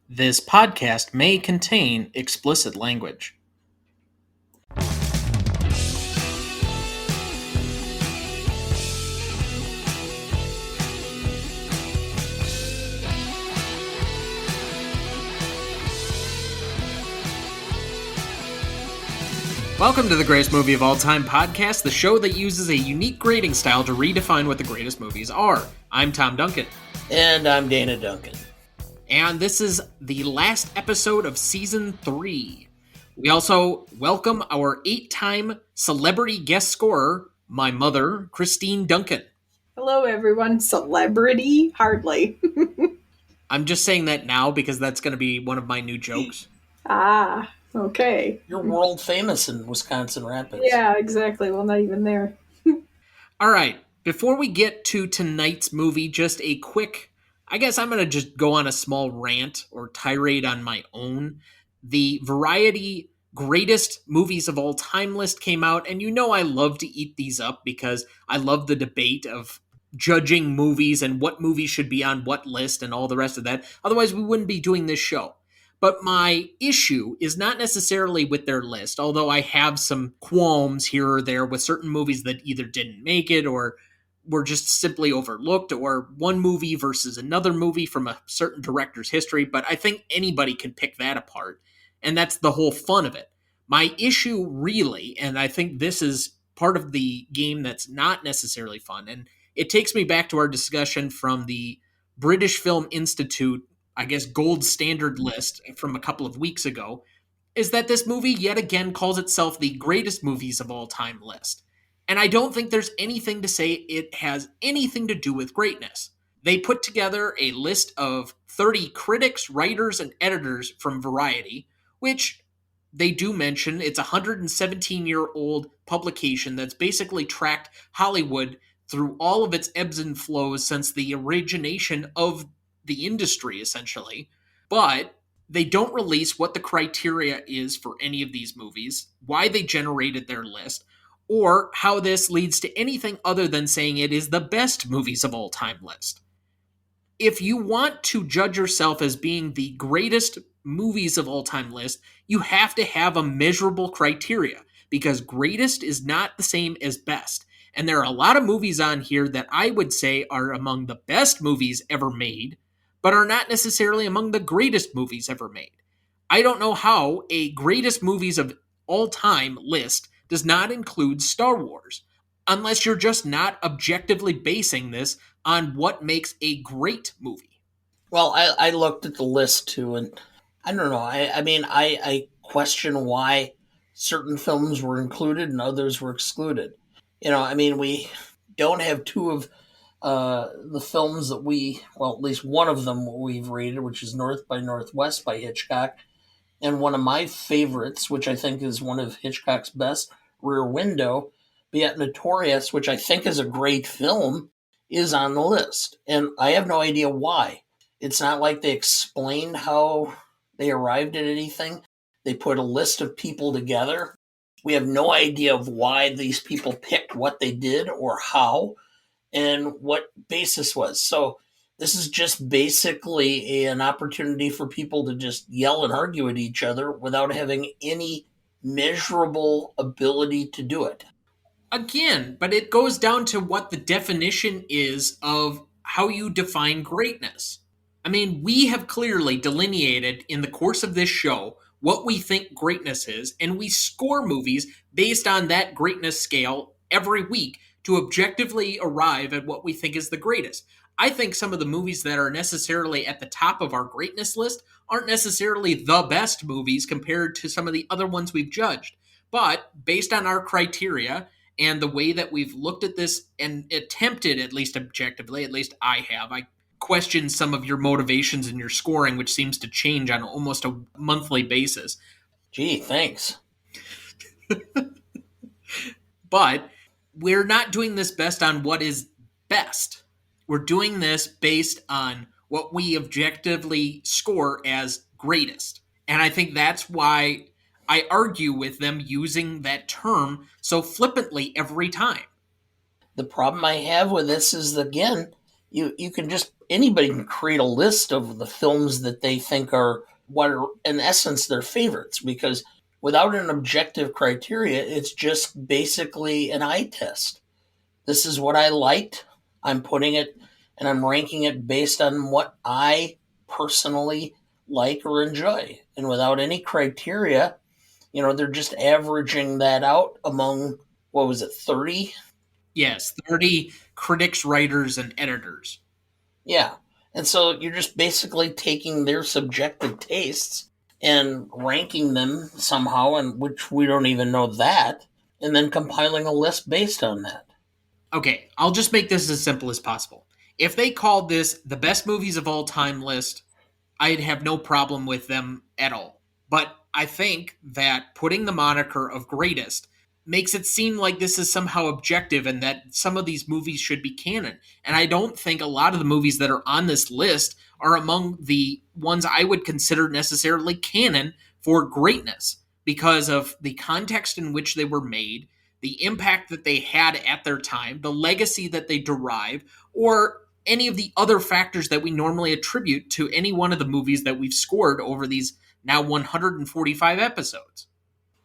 This podcast may contain explicit language. Welcome to the Greatest Movie of All Time podcast, the show that uses a unique grading style to redefine what the greatest movies are. I'm Tom Duncan. And I'm Dana Duncan. And this is the last episode of Season 3. We also welcome our 8-time celebrity guest scorer, my mother, Christine Duncan. Hello, everyone. Celebrity? Hardly. I'm just saying that now because that's going to be one of my new jokes. Ah, okay. You're world famous in Wisconsin Rapids. Yeah, exactly. Well, not even there. All right. Before we get to tonight's movie, just a quick... I guess I'm going to just go on a small rant or tirade on my own. The Variety Greatest Movies of All Time list came out, and you know I love to eat these up because I love the debate of judging movies and what movies should be on what list and all the rest of that. Otherwise, we wouldn't be doing this show. But my issue is not necessarily with their list, although I have some qualms here or there with certain movies that either didn't make it or were just simply overlooked, or one movie versus another movie from a certain director's history, but I think anybody can pick that apart, and that's the whole fun of it. My issue really, and I think this is part of the game that's not necessarily fun, and it takes me back to our discussion from the British Film Institute, I guess, gold standard list from a couple of weeks ago, is that this movie yet again calls itself the greatest movies of all time list. And I don't think there's anything to say it has anything to do with greatness. They put together a list of 30 critics, writers, and editors from Variety, which they do mention it's a 117-year-old publication that's basically tracked Hollywood through all of its ebbs and flows since the origination of the industry, essentially. But they don't release what the criteria is for any of these movies, why they generated their list, or how this leads to anything other than saying it is the best movies of all time list. If you want to judge yourself as being the greatest movies of all time list, you have to have a measurable criteria, because greatest is not the same as best. And there are a lot of movies on here that I would say are among the best movies ever made, but are not necessarily among the greatest movies ever made. I don't know how a greatest movies of all time list does not include Star Wars, unless you're just not objectively basing this on what makes a great movie. Well, I looked at the list too, and I don't know. I question why certain films were included and others were excluded. We don't have two of the films that at least one of them we've rated, which is North by Northwest by Hitchcock. And one of my favorites, which I think is one of Hitchcock's best, Rear Window, be it Notorious, which I think is a great film, is on the list. And I have no idea why. It's not like they explained how they arrived at anything. They put a list of people together. We have no idea of why these people picked what they did or how and what basis was. So this is just basically an opportunity for people to just yell and argue at each other without having any measurable ability to do it. Again, but it goes down to what the definition is of how you define greatness. I mean, we have clearly delineated in the course of this show what we think greatness is, and we score movies based on that greatness scale every week to objectively arrive at what we think is the greatest. I think some of the movies that are necessarily at the top of our greatness list aren't necessarily the best movies compared to some of the other ones we've judged. But based on our criteria and the way that we've looked at this and attempted, at least objectively, at least I have, I question some of your motivations in your scoring, which seems to change on almost a monthly basis. Gee, thanks. But we're not doing this based on what is best. We're doing this based on what we objectively score as greatest. And I think that's why I argue with them using that term so flippantly every time. The problem I have with this is, again, You can just, anybody can create a list of the films that they think are what are in essence their favorites, because without an objective criteria, it's just basically an eye test. This is what I liked. I'm putting it and I'm ranking it based on what I personally like or enjoy. And without any criteria, they're just averaging that out among, what was it, 30? Yes, 30 critics, writers, and editors. Yeah. And so you're just basically taking their subjective tastes and ranking them somehow, and which we don't even know that, and then compiling a list based on that. Okay, I'll just make this as simple as possible. If they called this the best movies of all time list, I'd have no problem with them at all. But I think that putting the moniker of greatest makes it seem like this is somehow objective and that some of these movies should be canon. And I don't think a lot of the movies that are on this list are among the ones I would consider necessarily canon for greatness because of the context in which they were made, the impact that they had at their time, the legacy that they derive, or any of the other factors that we normally attribute to any one of the movies that we've scored over these now 145 episodes.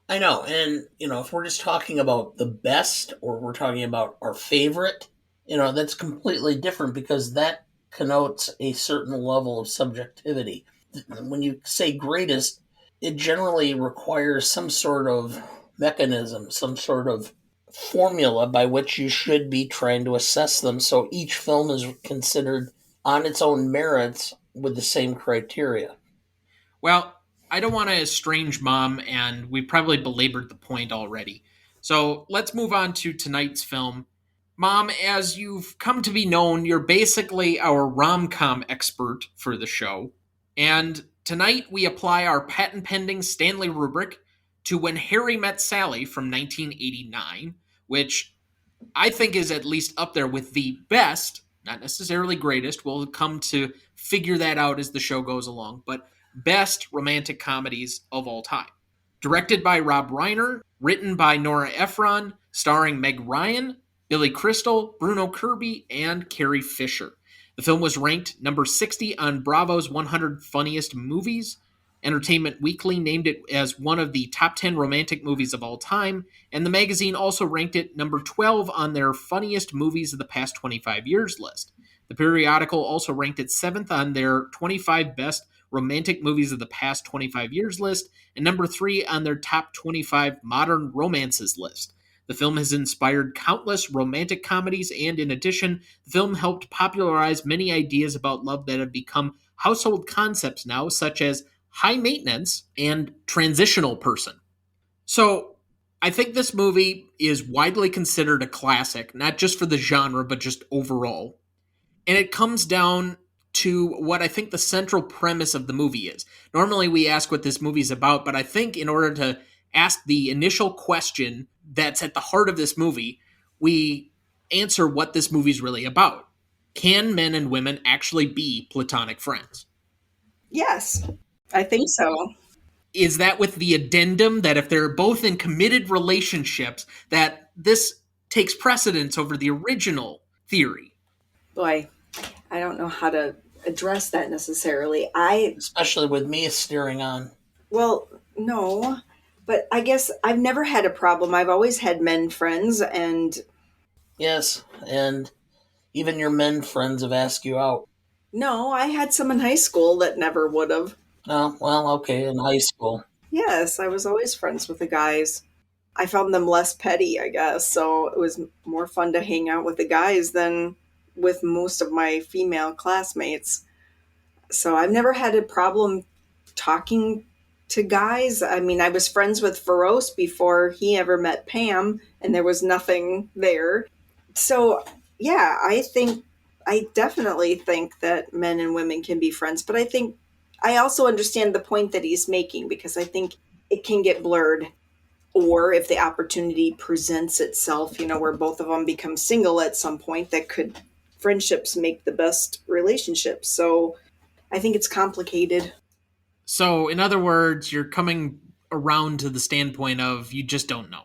I know. And, if we're just talking about the best or we're talking about our favorite, that's completely different because that connotes a certain level of subjectivity. When you say greatest, it generally requires some sort of mechanism, some sort of formula by which you should be trying to assess them. So each film is considered on its own merits with the same criteria. Well, I don't want to estrange Mom, and we probably belabored the point already. So let's move on to tonight's film. Mom, as you've come to be known, you're basically our rom com expert for the show. And tonight we apply our patent pending Stanley rubric to When Harry Met Sally from 1989, which I think is at least up there with the best, not necessarily greatest. We'll come to figure that out as the show goes along, but best romantic comedies of all time. Directed by Rob Reiner, written by Nora Ephron, starring Meg Ryan, Billy Crystal, Bruno Kirby, and Carrie Fisher. The film was ranked number 60 on Bravo's 100 Funniest Movies. Entertainment Weekly named it as one of the top 10 romantic movies of all time, and the magazine also ranked it number 12 on their funniest movies of the past 25 years list. The periodical also ranked it 7th on their 25 best romantic movies of the past 25 years list, and number 3 on their top 25 modern romances list. The film has inspired countless romantic comedies, and in addition, the film helped popularize many ideas about love that have become household concepts now, such as high maintenance and transitional person. So I think this movie is widely considered a classic, not just for the genre, but just overall. And it comes down to what I think the central premise of the movie is. Normally we ask what this movie is about, but I think in order to ask the initial question that's at the heart of this movie, we answer what this movie is really about. Can men and women actually be platonic friends? Yes, I think so. Is that with the addendum that if they're both in committed relationships, that this takes precedence over the original theory? Boy, I don't know how to address that necessarily. I Especially with me steering on. Well, no, but I guess I've never had a problem. I've always had men friends, and Yes, and even your men friends have asked you out. no, I had some in high school that never would have. Oh, well, okay, in high school. Yes, I was always friends with the guys. I found them less petty, I guess, so it was more fun to hang out with the guys than with most of my female classmates. So I've never had a problem talking to guys. I mean, I was friends with Feroce before he ever met Pam, and there was nothing there. So, yeah, I definitely think that men and women can be friends, but I think I also understand the point that he's making because I think it can get blurred. Or if the opportunity presents itself, where both of them become single at some point, that could friendships make the best relationships. So I think it's complicated. So, in other words, you're coming around to the standpoint of you just don't know.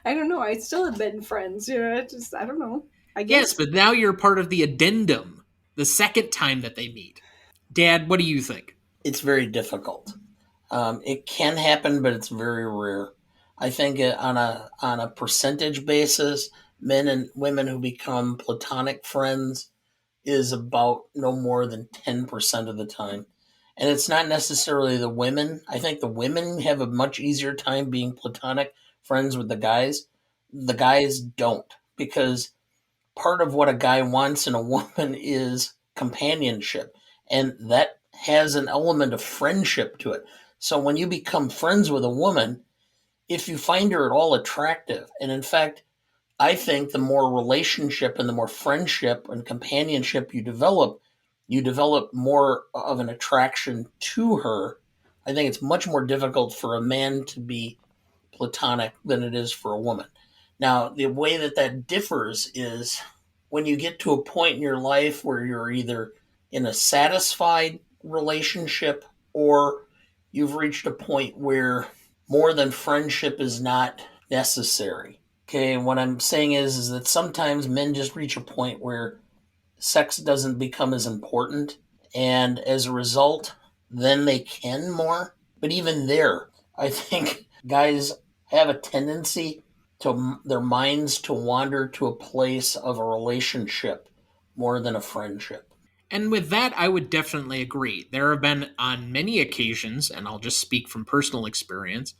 I don't know. I still have been friends. I don't know. I Yes, guess but now you're part of the addendum the second time that they meet. Dad, what do you think? It's very difficult. It can happen, but it's very rare. I think on a percentage basis, men and women who become platonic friends is about no more than 10% of the time. And it's not necessarily the women. I think the women have a much easier time being platonic friends with the guys. The guys don't, because part of what a guy wants in a woman is companionship. And that has an element of friendship to it. So when you become friends with a woman, if you find her at all attractive, and in fact, I think the more relationship and the more friendship and companionship you develop more of an attraction to her. I think it's much more difficult for a man to be platonic than it is for a woman. Now, the way that that differs is when you get to a point in your life where you're either in a satisfied relationship or you've reached a point where more than friendship is not necessary. Okay, and what I'm saying is that sometimes men just reach a point where sex doesn't become as important, and as a result, then they can more. But even there, I think guys have a tendency to their minds to wander to a place of a relationship more than a friendship. And with that, I would definitely agree. There have been on many occasions, and I'll just speak from personal experience,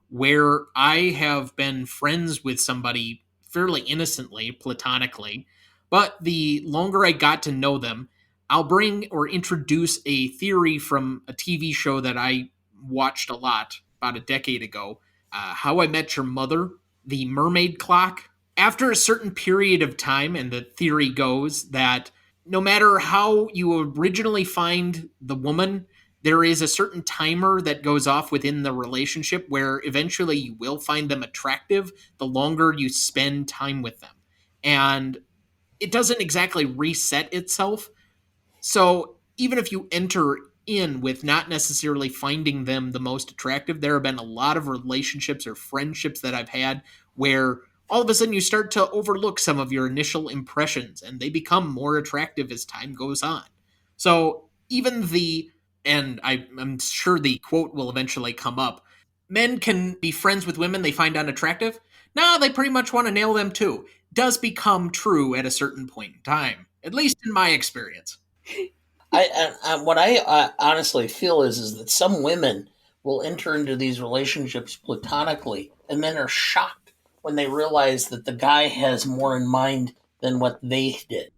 where I have been friends with somebody fairly innocently, platonically, but the longer I got to know them, I'll bring or introduce a theory from a TV show that I watched a lot about a decade ago, How I Met Your Mother, the mermaid clock. After a certain period of time, and the theory goes that no matter how you originally find the woman, there is a certain timer that goes off within the relationship where eventually you will find them attractive the longer you spend time with them. And it doesn't exactly reset itself. So even if you enter in with not necessarily finding them the most attractive, there have been a lot of relationships or friendships that I've had where all of a sudden you start to overlook some of your initial impressions and they become more attractive as time goes on. So even I'm sure the quote will eventually come up, men can be friends with women they find unattractive. No, they pretty much want to nail them too. Does become true at a certain point in time, at least in my experience. What I honestly feel is that some women will enter into these relationships platonically and then are shocked when they realize that the guy has more in mind than what they did.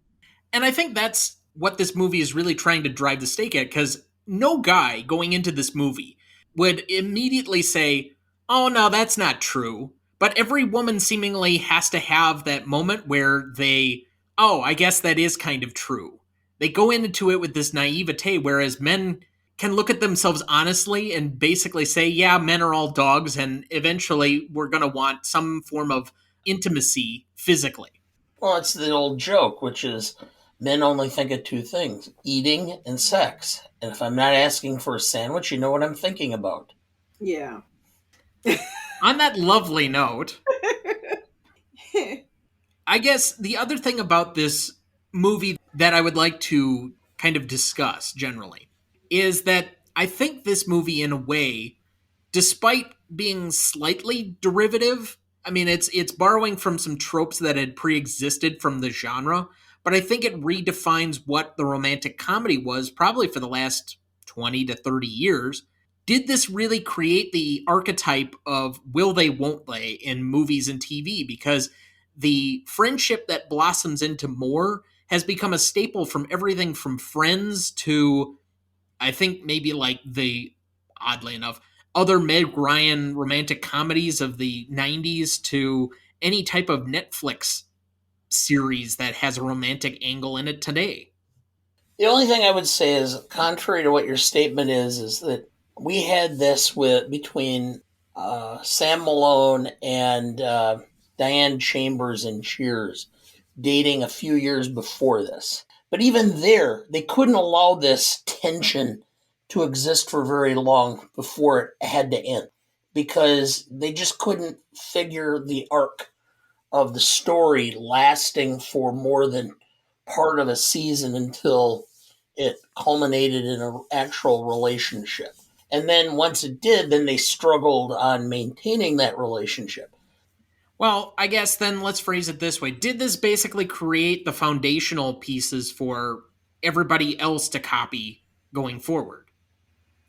And I think that's what this movie is really trying to drive the stake at, because no guy going into this movie would immediately say, oh, no, that's not true. But every woman seemingly has to have that moment where oh, I guess that is kind of true. They go into it with this naivete, whereas men can look at themselves honestly and basically say, yeah, men are all dogs, and eventually we're going to want some form of intimacy physically. Well, it's the old joke, which is men only think of two things: eating and sex. And if I'm not asking for a sandwich, you know what I'm thinking about. yeah. On that lovely note, I guess the other thing about this movie that I would like to kind of discuss generally is that I think this movie, in a way, despite being slightly derivative, I mean it's borrowing from some tropes that had pre-existed from the genre, but I think it redefines what the romantic comedy was probably for the last 20 to 30 years. Did this really create the archetype of will they won't they in movies and TV? Because the friendship that blossoms into more has become a staple from everything from Friends to, I think, maybe like oddly enough, other Meg Ryan romantic comedies of the 90s to any type of Netflix series that has a romantic angle in it today. The only thing I would say is, contrary to what your statement is that we had this with between Sam Malone and Diane Chambers in Cheers, dating a few years before this. But even there, they couldn't allow this tension to exist for very long before it had to end. because they just couldn't figure the arc of the story lasting for more than part of a season until it culminated in an actual relationship. And then once it did, then they struggled on maintaining that relationship. Well, I guess then let's phrase it this way. Did this basically create the foundational pieces for everybody else to copy going forward?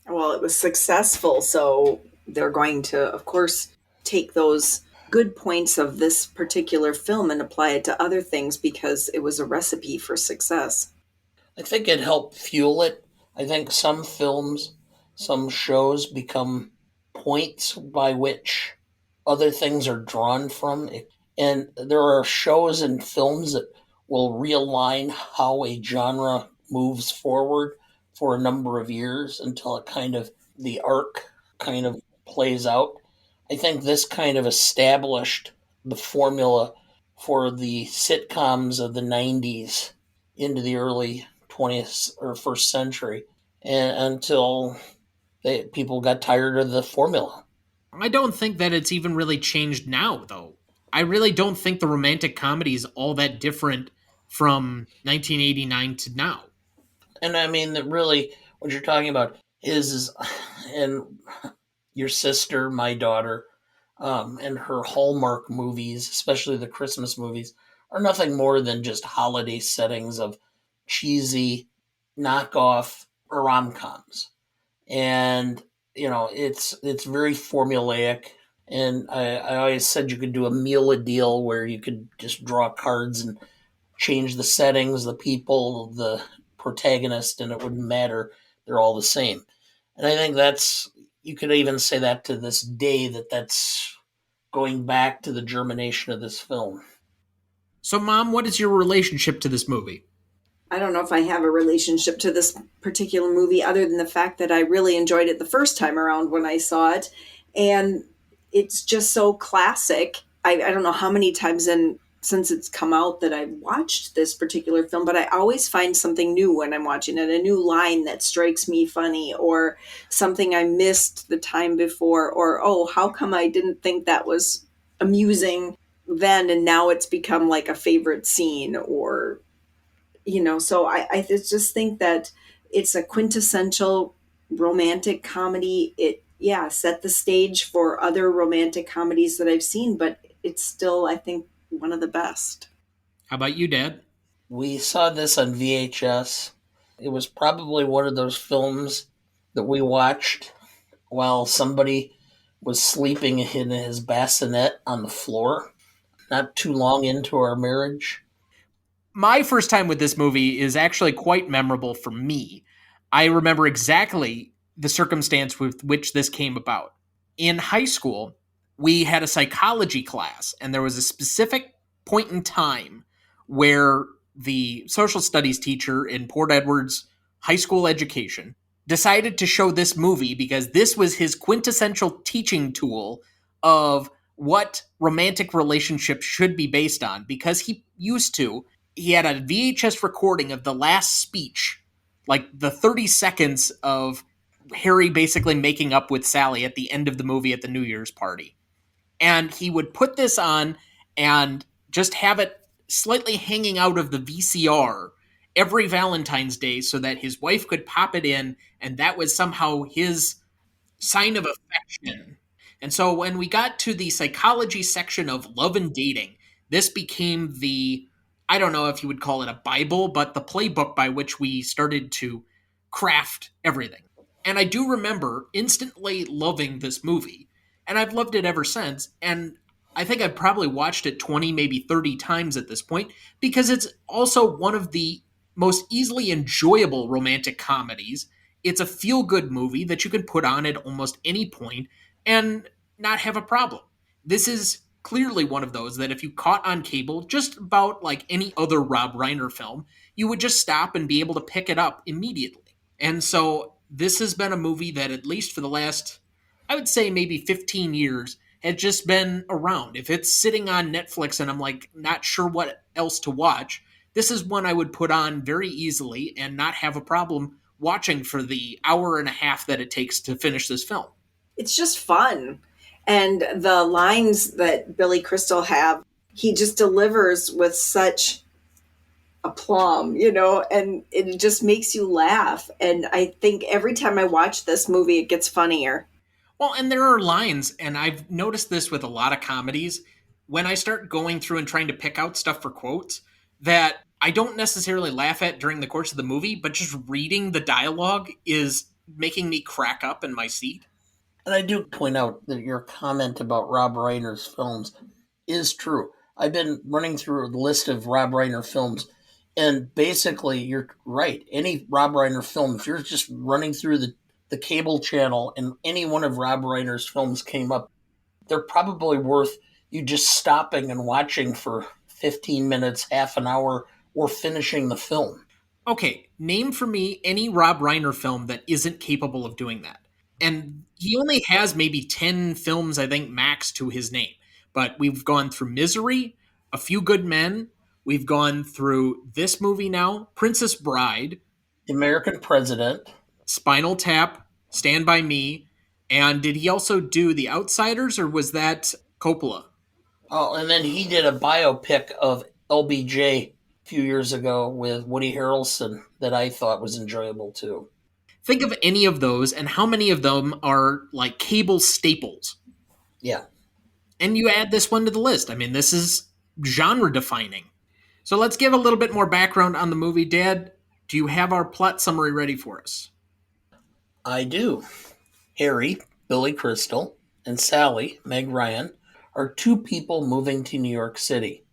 Well, it was successful, so they're going to, of course, take those good points of this particular film and apply it to other things because it was a recipe for success. I think it helped fuel it. I think some films, some shows become points by which other things are drawn from. And there are shows and films that will realign how a genre moves forward for a number of years until it kind of, the arc kind of plays out. I think this kind of established the formula for the sitcoms of the 90s into the early 20th or first century, and until people got tired of the formula. I don't think that it's even really changed now, though. I really don't think the romantic comedy is all that different from 1989 to now. And I mean that really what you're talking about is and your sister, my daughter, and her Hallmark movies, especially the Christmas movies, are nothing more than just holiday settings of cheesy knockoff rom coms. And it's very formulaic. And I always said you could do a meal a deal where you could just draw cards and change the settings, the people, the protagonist, and it wouldn't matter. They're all the same. And I think that's, you could even say that to this day, that's going back to the germination of this film. So, Mom, what is your relationship to this movie? I don't know if I have a relationship to this particular movie other than the fact that I really enjoyed it the first time around when I saw it. And it's just so classic. I don't know how many times since it's come out that I've watched this particular film, but I always find something new when I'm watching it, a new line that strikes me funny or something I missed the time before, or, oh, how come I didn't think that was amusing then and now it's become like a favorite scene, or so I just think that it's a quintessential romantic comedy. It, yeah, set the stage for other romantic comedies that I've seen, but it's still, I think, one of the best. How about you, Dad? We saw this on VHS. It was probably one of those films that we watched while somebody was sleeping in his bassinet on the floor, not too long into our marriage. My first time with this movie is actually quite memorable for me. I remember exactly the circumstance with which this came about. In high school, we had a psychology class, and there was a specific point in time where the social studies teacher in Port Edward's high school education decided to show this movie because this was his quintessential teaching tool of what romantic relationships should be based on. Because he had a VHS recording of the last speech, like the 30 seconds of Harry basically making up with Sally at the end of the movie at the New Year's party. And he would put this on and just have it slightly hanging out of the VCR every Valentine's Day so that his wife could pop it in, and that was somehow his sign of affection. And so when we got to the psychology section of Love and Dating, this became the, I don't know if you would call it a Bible, but the playbook by which we started to craft everything. And I do remember instantly loving this movie, and I've loved it ever since. And I think I've probably watched it 20, maybe 30 times at this point, because it's also one of the most easily enjoyable romantic comedies. It's a feel good movie that you can put on at almost any point and not have a problem. This is clearly one of those that if you caught on cable, just about like any other Rob Reiner film, you would just stop and be able to pick it up immediately. And so this has been a movie that, at least for the last, I would say maybe 15 years, has just been around. If it's sitting on Netflix and I'm like not sure what else to watch, this is one I would put on very easily and not have a problem watching for the hour and a half that it takes to finish this film. It's just fun. And the lines that Billy Crystal have, he just delivers with such aplomb, and it just makes you laugh. And I think every time I watch this movie, it gets funnier. Well, and there are lines, and I've noticed this with a lot of comedies. When I start going through and trying to pick out stuff for quotes that I don't necessarily laugh at during the course of the movie, but just reading the dialogue is making me crack up in my seat. And I do point out that your comment about Rob Reiner's films is true. I've been running through a list of Rob Reiner films, and basically, you're right. Any Rob Reiner film, if you're just running through the cable channel and any one of Rob Reiner's films came up, they're probably worth you just stopping and watching for 15 minutes, half an hour, or finishing the film. Okay, name for me any Rob Reiner film that isn't capable of doing that. And he only has maybe 10 films, I think, max to his name. But we've gone through Misery, A Few Good Men, we've gone through this movie now, Princess Bride, The American President. Spinal Tap, Stand By Me, and did he also do The Outsiders, or was that Coppola? Oh, and then he did a biopic of LBJ a few years ago with Woody Harrelson that I thought was enjoyable too. Think of any of those, and how many of them are like cable staples. Yeah. And you add this one to the list. I mean, this is genre defining. So let's give a little bit more background on the movie. Dad, do you have our plot summary ready for us? I do. Harry, Billy Crystal, and Sally, Meg Ryan, are two people moving to New York City.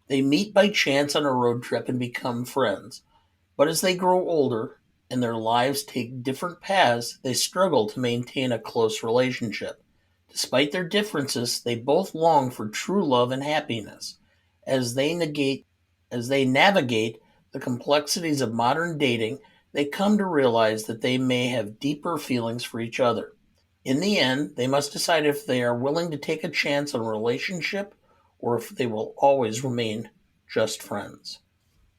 They meet by chance on a road trip and become friends. But as they grow older and their lives take different paths, they struggle to maintain a close relationship. Despite their differences, they both long for true love and happiness. As they negate as they navigate the complexities of modern dating, they come to realize that they may have deeper feelings for each other. In the end, they must decide if they are willing to take a chance on a relationship or if they will always remain just friends.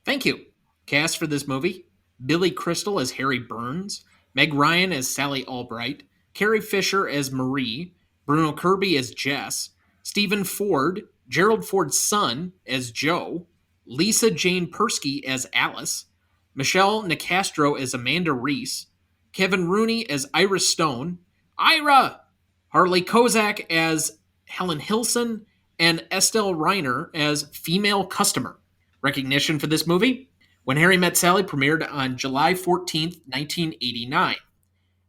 Thank you. Cast for this movie: Billy Crystal as Harry Burns, Meg Ryan as Sally Albright, Carrie Fisher as Marie, Bruno Kirby as Jess, Stephen Ford, Gerald Ford's son, as Joe, Lisa Jane Persky as Alice, Michelle Nicastro as Amanda Reese, Kevin Rooney as Iris Stone, Ira, Harley Kozak as Helen Hilson, and Estelle Reiner as Female Customer. Recognition for this movie: When Harry Met Sally premiered on July 14th, 1989.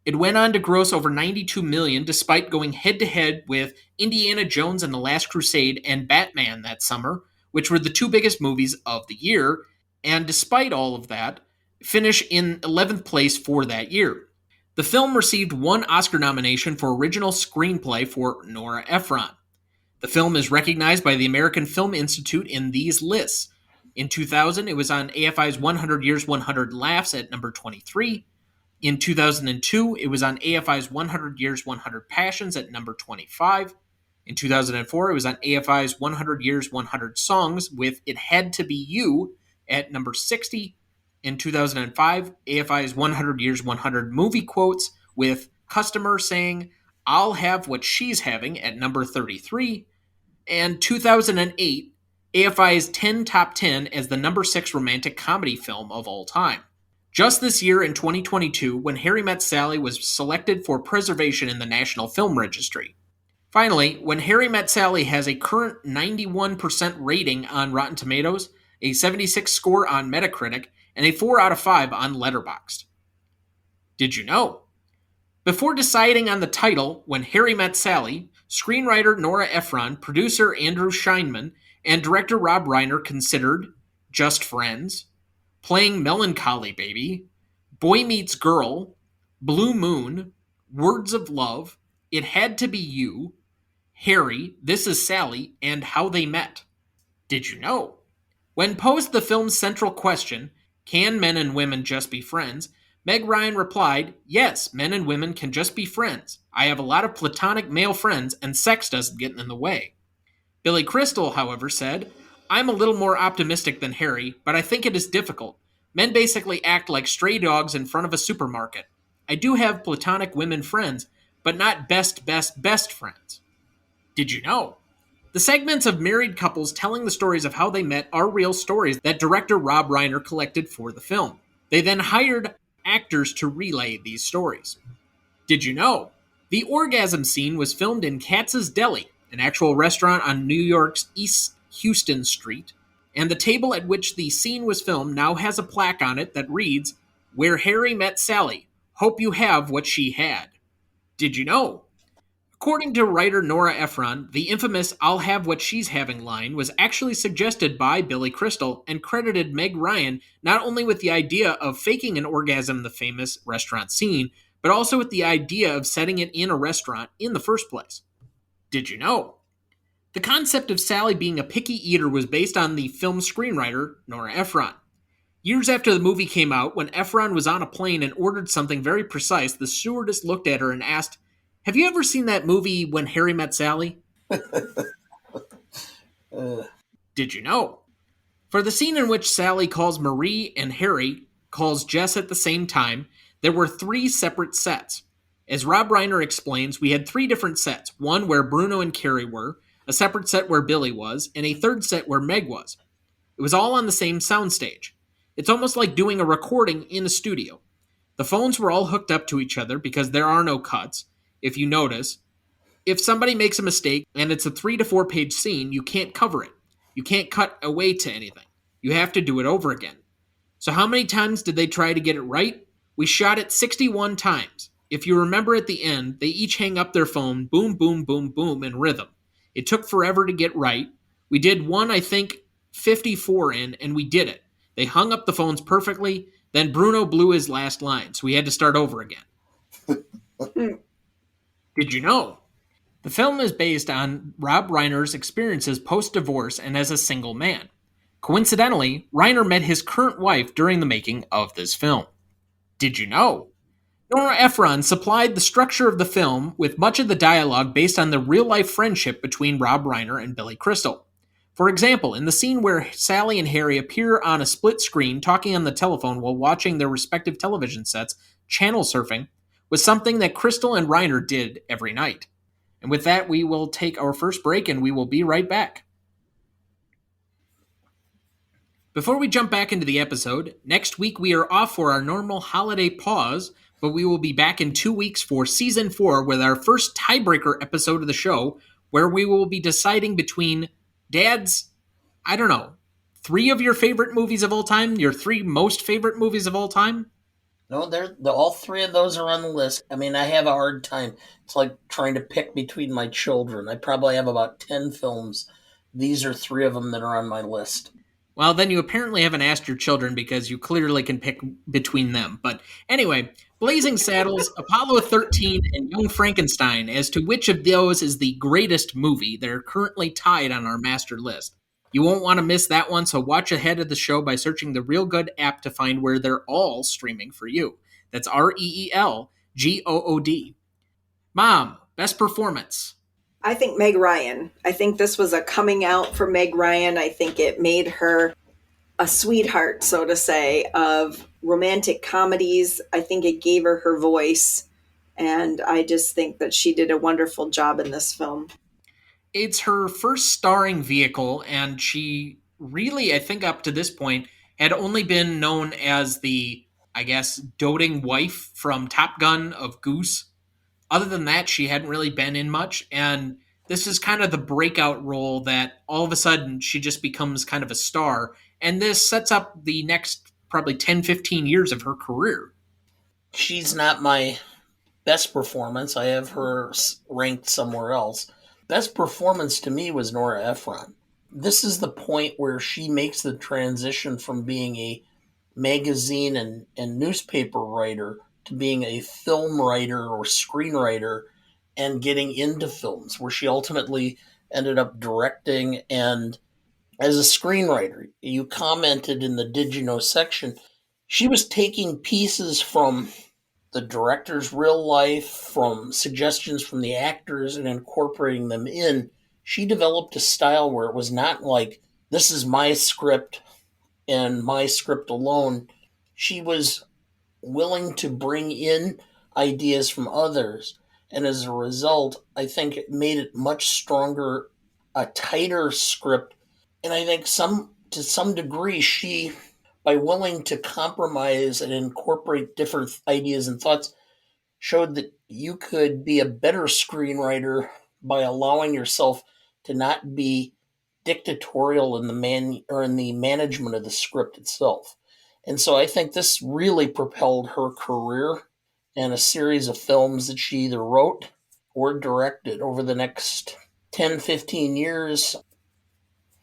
It went on to gross over 92 million despite going head to head with Indiana Jones and the Last Crusade and Batman that summer, which were the two biggest movies of the year, and despite all of that, finish in 11th place for that year. The film received one Oscar nomination for original screenplay for Nora Ephron. The film is recognized by the American Film Institute in these lists. In 2000, it was on AFI's 100 Years, 100 Laughs at number 23. In 2002, it was on AFI's 100 Years, 100 Passions at number 25. In 2004, it was on AFI's 100 Years, 100 Songs with It Had to Be You at number 60. In 2005, AFI's 100 Years, 100 Movie Quotes with Customer saying, I'll have what she's having at number 33. And 2008, AFI's 10 Top 10 as the number 6 romantic comedy film of all time. Just this year in 2022, When Harry Met Sally was selected for preservation in the National Film Registry. Finally, When Harry Met Sally has a current 91% rating on Rotten Tomatoes, a 76 score on Metacritic, and a 4 out of 5 on Letterboxd. Did you know? Before deciding on the title, When Harry Met Sally, screenwriter Nora Ephron, producer Andrew Scheinman, and director Rob Reiner considered Just Friends, Playing Melancholy Baby, Boy Meets Girl, Blue Moon, Words of Love, It Had to Be You, Harry, This Is Sally, and How They Met. Did you know? When posed the film's central question, can men and women just be friends? Meg Ryan replied, yes, men and women can just be friends. I have a lot of platonic male friends, and sex doesn't get in the way. Billy Crystal, however, said, I'm a little more optimistic than Harry, but I think it is difficult. Men basically act like stray dogs in front of a supermarket. I do have platonic women friends, but not best friends. Did you know? The segments of married couples telling the stories of how they met are real stories that director Rob Reiner collected for the film. They then hired actors to relay these stories. Did you know? The orgasm scene was filmed in Katz's Deli, an actual restaurant on New York's East Houston Street, and the table at which the scene was filmed now has a plaque on it that reads, "Where Harry Met Sally. Hope you have what she had." Did you know? According to writer Nora Ephron, the infamous "I'll have what she's having" line was actually suggested by Billy Crystal and credited Meg Ryan not only with the idea of faking an orgasm in the famous restaurant scene, but also with the idea of setting it in a restaurant in the first place. Did you know? The concept of Sally being a picky eater was based on the film screenwriter Nora Ephron. Years after the movie came out, when Ephron was on a plane and ordered something very precise, the stewardess looked at her and asked, "Have you ever seen that movie When Harry Met Sally?" Uh, Did you know? For the scene in which Sally calls Marie and Harry calls Jess at the same time, there were three separate sets. As Rob Reiner explains, we had three different sets, one where Bruno and Carrie were, a separate set where Billy was, and a third set where Meg was. It was all on the same soundstage. It's almost like doing a recording in a studio. The phones were all hooked up to each other because there are no cuts. If you notice, if somebody makes a mistake and it's a 3 to 4 page scene, you can't cover it. You can't cut away to anything. You have to do it over again. So, how many times did they try to get it right? We shot it 61 times. If you remember at the end, they each hang up their phone, boom, boom, boom, boom, in rhythm. It took forever to get right. We did one, I think, 54 in, and we did it. They hung up the phones perfectly. Then Bruno blew his last line, so we had to start over again. Did you know? The film is based on Rob Reiner's experiences post-divorce and as a single man. Coincidentally, Reiner met his current wife during the making of this film. Did you know? Nora Ephron supplied the structure of the film with much of the dialogue based on the real-life friendship between Rob Reiner and Billy Crystal. For example, in the scene where Sally and Harry appear on a split screen talking on the telephone while watching their respective television sets, channel surfing was something that Crystal and Reiner did every night. And with that, we will take our first break and we will be right back. Before we jump back into the episode, next week we are off for our normal holiday pause, but we will be back in 2 weeks for Season 4 with our first tiebreaker episode of the show, where we will be deciding between Dad's, 3 of your favorite movies of all time, your 3 most favorite movies of all time. no, all three of those are on the list. I mean, I have a hard time. It's like trying to pick between my children. I probably have about 10 films. These are 3 of them that are on my list. Well, then you apparently haven't asked your children because you clearly can pick between them. But anyway, Blazing Saddles, Apollo 13, and Young Frankenstein. As to which of those is the greatest movie, they're currently tied on our master list. You won't want to miss that one, so watch ahead of the show by searching the Real Good app to find where they're all streaming for you. That's REELGOOD. Mom, best performance. I think Meg Ryan. I think this was a coming out for Meg Ryan. I think it made her a sweetheart, so to say, of romantic comedies. I think it gave her her voice. And I just think that she did a wonderful job in this film. It's her first starring vehicle, and she really, I think up to this point, had only been known as the, doting wife from Top Gun of Goose. Other than that, she hadn't really been in much, and this is kind of the breakout role that all of a sudden she just becomes kind of a star, and this sets up the next probably 10, 15 years of her career. She's not my best performance. I have her ranked somewhere else. Best performance to me was Nora Ephron. This is the point where she makes the transition from being a magazine and newspaper writer to being a film writer or screenwriter and getting into films, where she ultimately ended up directing. And as a screenwriter, you commented in the Did You Know section, she was taking pieces from the director's real life, from suggestions from the actors, and incorporating them in. She developed a style where it was not like, this is my script and my script alone. She was willing to bring in ideas from others And as a result, I think it made it much stronger, a tighter script. And I think to some degree, she, by willing to compromise and incorporate different ideas and thoughts, showed that you could be a better screenwriter by allowing yourself to not be dictatorial in the management of the script itself. And so I think this really propelled her career and a series of films that she either wrote or directed over the next 10, 15 years.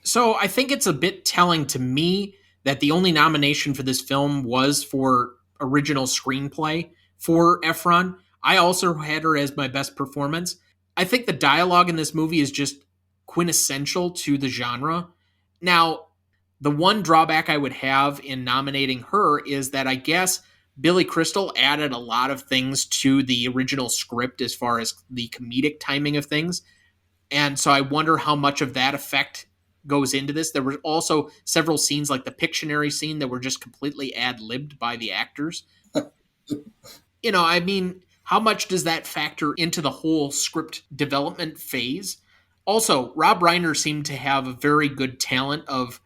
So I think it's a bit telling to me that the only nomination for this film was for original screenplay for Ephron. I also had her as my best performance. I think the dialogue in this movie is just quintessential to the genre. Now, the one drawback I would have in nominating her is that I guess Billy Crystal added a lot of things to the original script as far as the comedic timing of things. And so I wonder how much of that effect goes into this. There were also several scenes like the Pictionary scene that were just completely ad-libbed by the actors. I mean, how much does that factor into the whole script development phase? Also, Rob Reiner seemed to have a very good talent of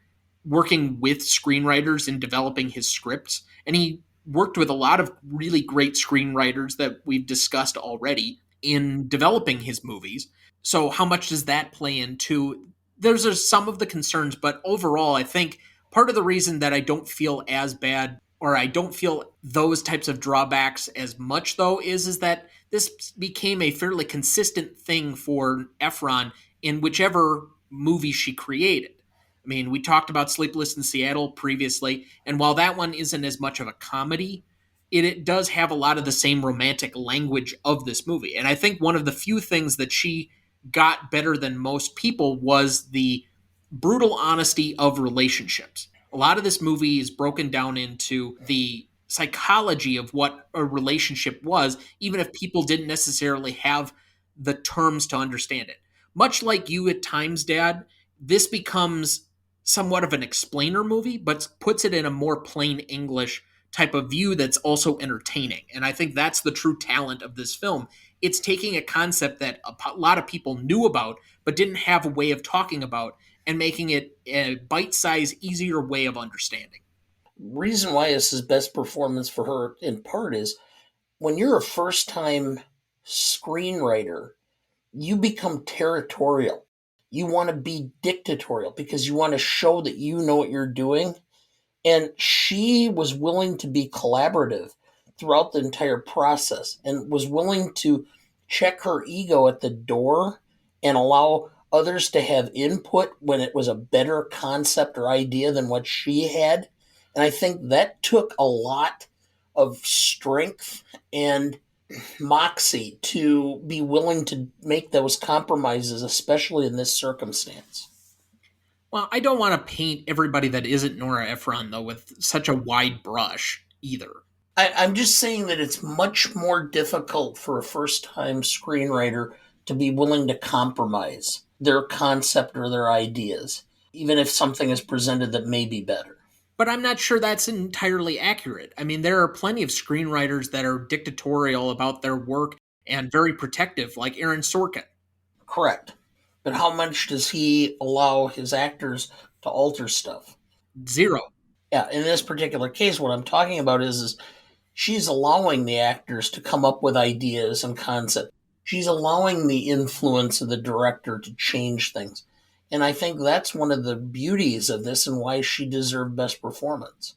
working with screenwriters in developing his scripts, and he worked with a lot of really great screenwriters that we've discussed already in developing his movies. So, how much does that play into? Those are some of the concerns, but overall, I think part of the reason that I don't feel as bad or I don't feel those types of drawbacks as much though is that this became a fairly consistent thing for Ephron in whichever movie she created. I mean, we talked about Sleepless in Seattle previously, and while that one isn't as much of a comedy, it does have a lot of the same romantic language of this movie. And I think one of the few things that she got better than most people was the brutal honesty of relationships. A lot of this movie is broken down into the psychology of what a relationship was, even if people didn't necessarily have the terms to understand it. Much like you at times, Dad, this becomes somewhat of an explainer movie, but puts it in a more plain English type of view that's also entertaining. And I think that's the true talent of this film. It's taking a concept that a lot of people knew about, but didn't have a way of talking about, and making it a bite-sized, easier way of understanding. Reason why this is best performance for her in part is when you're a first time screenwriter, you become territorial. You want to be dictatorial because you want to show that you know what you're doing. And she was willing to be collaborative throughout the entire process and was willing to check her ego at the door and allow others to have input when it was a better concept or idea than what she had. And I think that took a lot of strength and moxie to be willing to make those compromises, especially in this circumstance. Well, I don't want to paint everybody that isn't Nora Ephron, though, with such a wide brush either. I'm just saying that it's much more difficult for a first time screenwriter to be willing to compromise their concept or their ideas, even if something is presented that may be better. But I'm not sure that's entirely accurate. I mean, there are plenty of screenwriters that are dictatorial about their work and very protective, like Aaron Sorkin. Correct. But how much does he allow his actors to alter stuff? Zero. Yeah, in this particular case, what I'm talking about is she's allowing the actors to come up with ideas and concepts. She's allowing the influence of the director to change things. And I think that's one of the beauties of this and why she deserved best performance.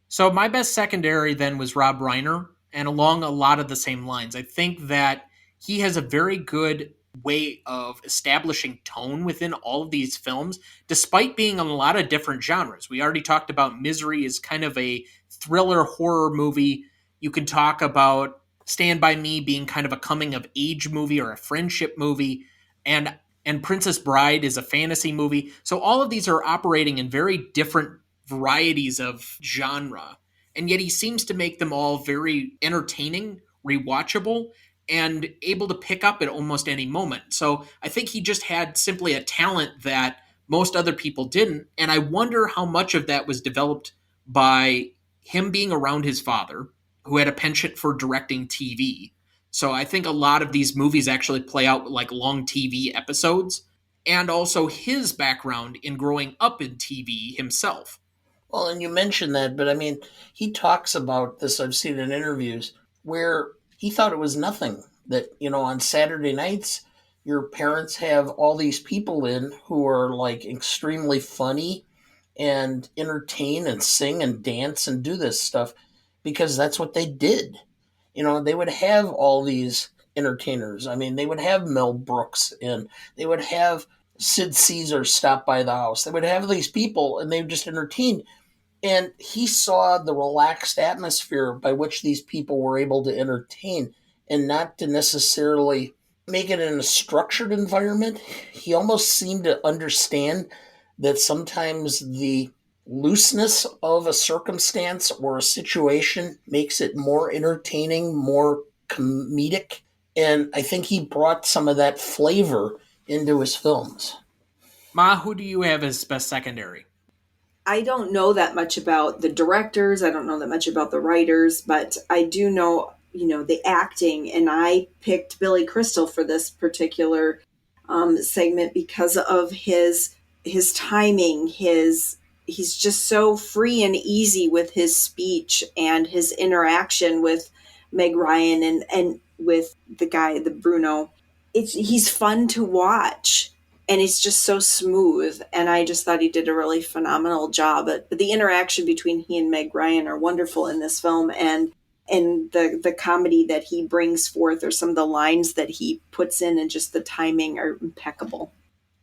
So my best secondary then was Rob Reiner, and along a lot of the same lines. I think that he has a very good way of establishing tone within all of these films, despite being in a lot of different genres. We already talked about Misery is kind of a thriller horror movie. You can talk about Stand By Me being kind of a coming of age movie or a friendship movie, and Princess Bride is a fantasy movie. So all of these are operating in very different varieties of genre, and yet he seems to make them all very entertaining, rewatchable, and able to pick up at almost any moment. So I think he just had simply a talent that most other people didn't, and I wonder how much of that was developed by him being around his father, who had a penchant for directing TV. So I think a lot of these movies actually play out like long TV episodes, and also his background in growing up in TV himself. Well, and you mentioned that, but I mean, he talks about this. I've seen in interviews where he thought it was nothing. That, on Saturday nights, your parents have all these people in who are like extremely funny and entertain and sing and dance and do this stuff because that's what they did. They would have all these entertainers. I mean, they would have Mel Brooks in, they would have Sid Caesar stop by the house. They would have these people and they would just entertain. And he saw the relaxed atmosphere by which these people were able to entertain and not to necessarily make it in a structured environment. He almost seemed to understand that sometimes the looseness of a circumstance or a situation makes it more entertaining, more comedic. And I think he brought some of that flavor into his films. Ma, who do you have as best secondary? I don't know that much about the directors. I don't know that much about the writers, but I do know, the acting. And I picked Billy Crystal for this particular segment because of his timing. He's just so free and easy with his speech and his interaction with Meg Ryan and with the Bruno. He's fun to watch, and he's just so smooth. And I just thought he did a really phenomenal job. But the interaction between he and Meg Ryan are wonderful in this film, and the comedy that he brings forth, or some of the lines that he puts in, and just the timing are impeccable.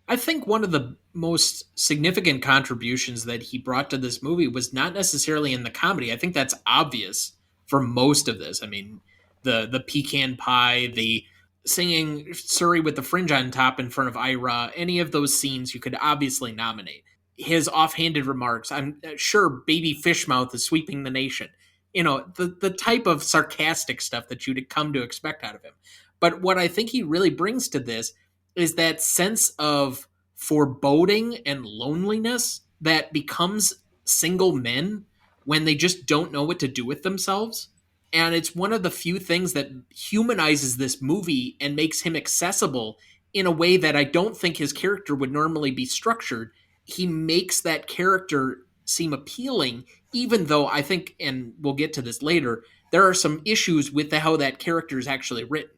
I think one of the most significant contributions that he brought to this movie was not necessarily in the comedy. I think that's obvious for most of this. I mean, the pecan pie, the singing Surrey with the fringe on top in front of Ira, any of those scenes you could obviously nominate. His offhanded remarks, I'm sure baby fishmouth is sweeping the nation. The type of sarcastic stuff that you'd come to expect out of him. But what I think he really brings to this is that sense of foreboding and loneliness that becomes single men when they just don't know what to do with themselves. And it's one of the few things that humanizes this movie and makes him accessible in a way that I don't think his character would normally be structured. He makes that character seem appealing, even though I think, and we'll get to this later, there are some issues with how that character is actually written.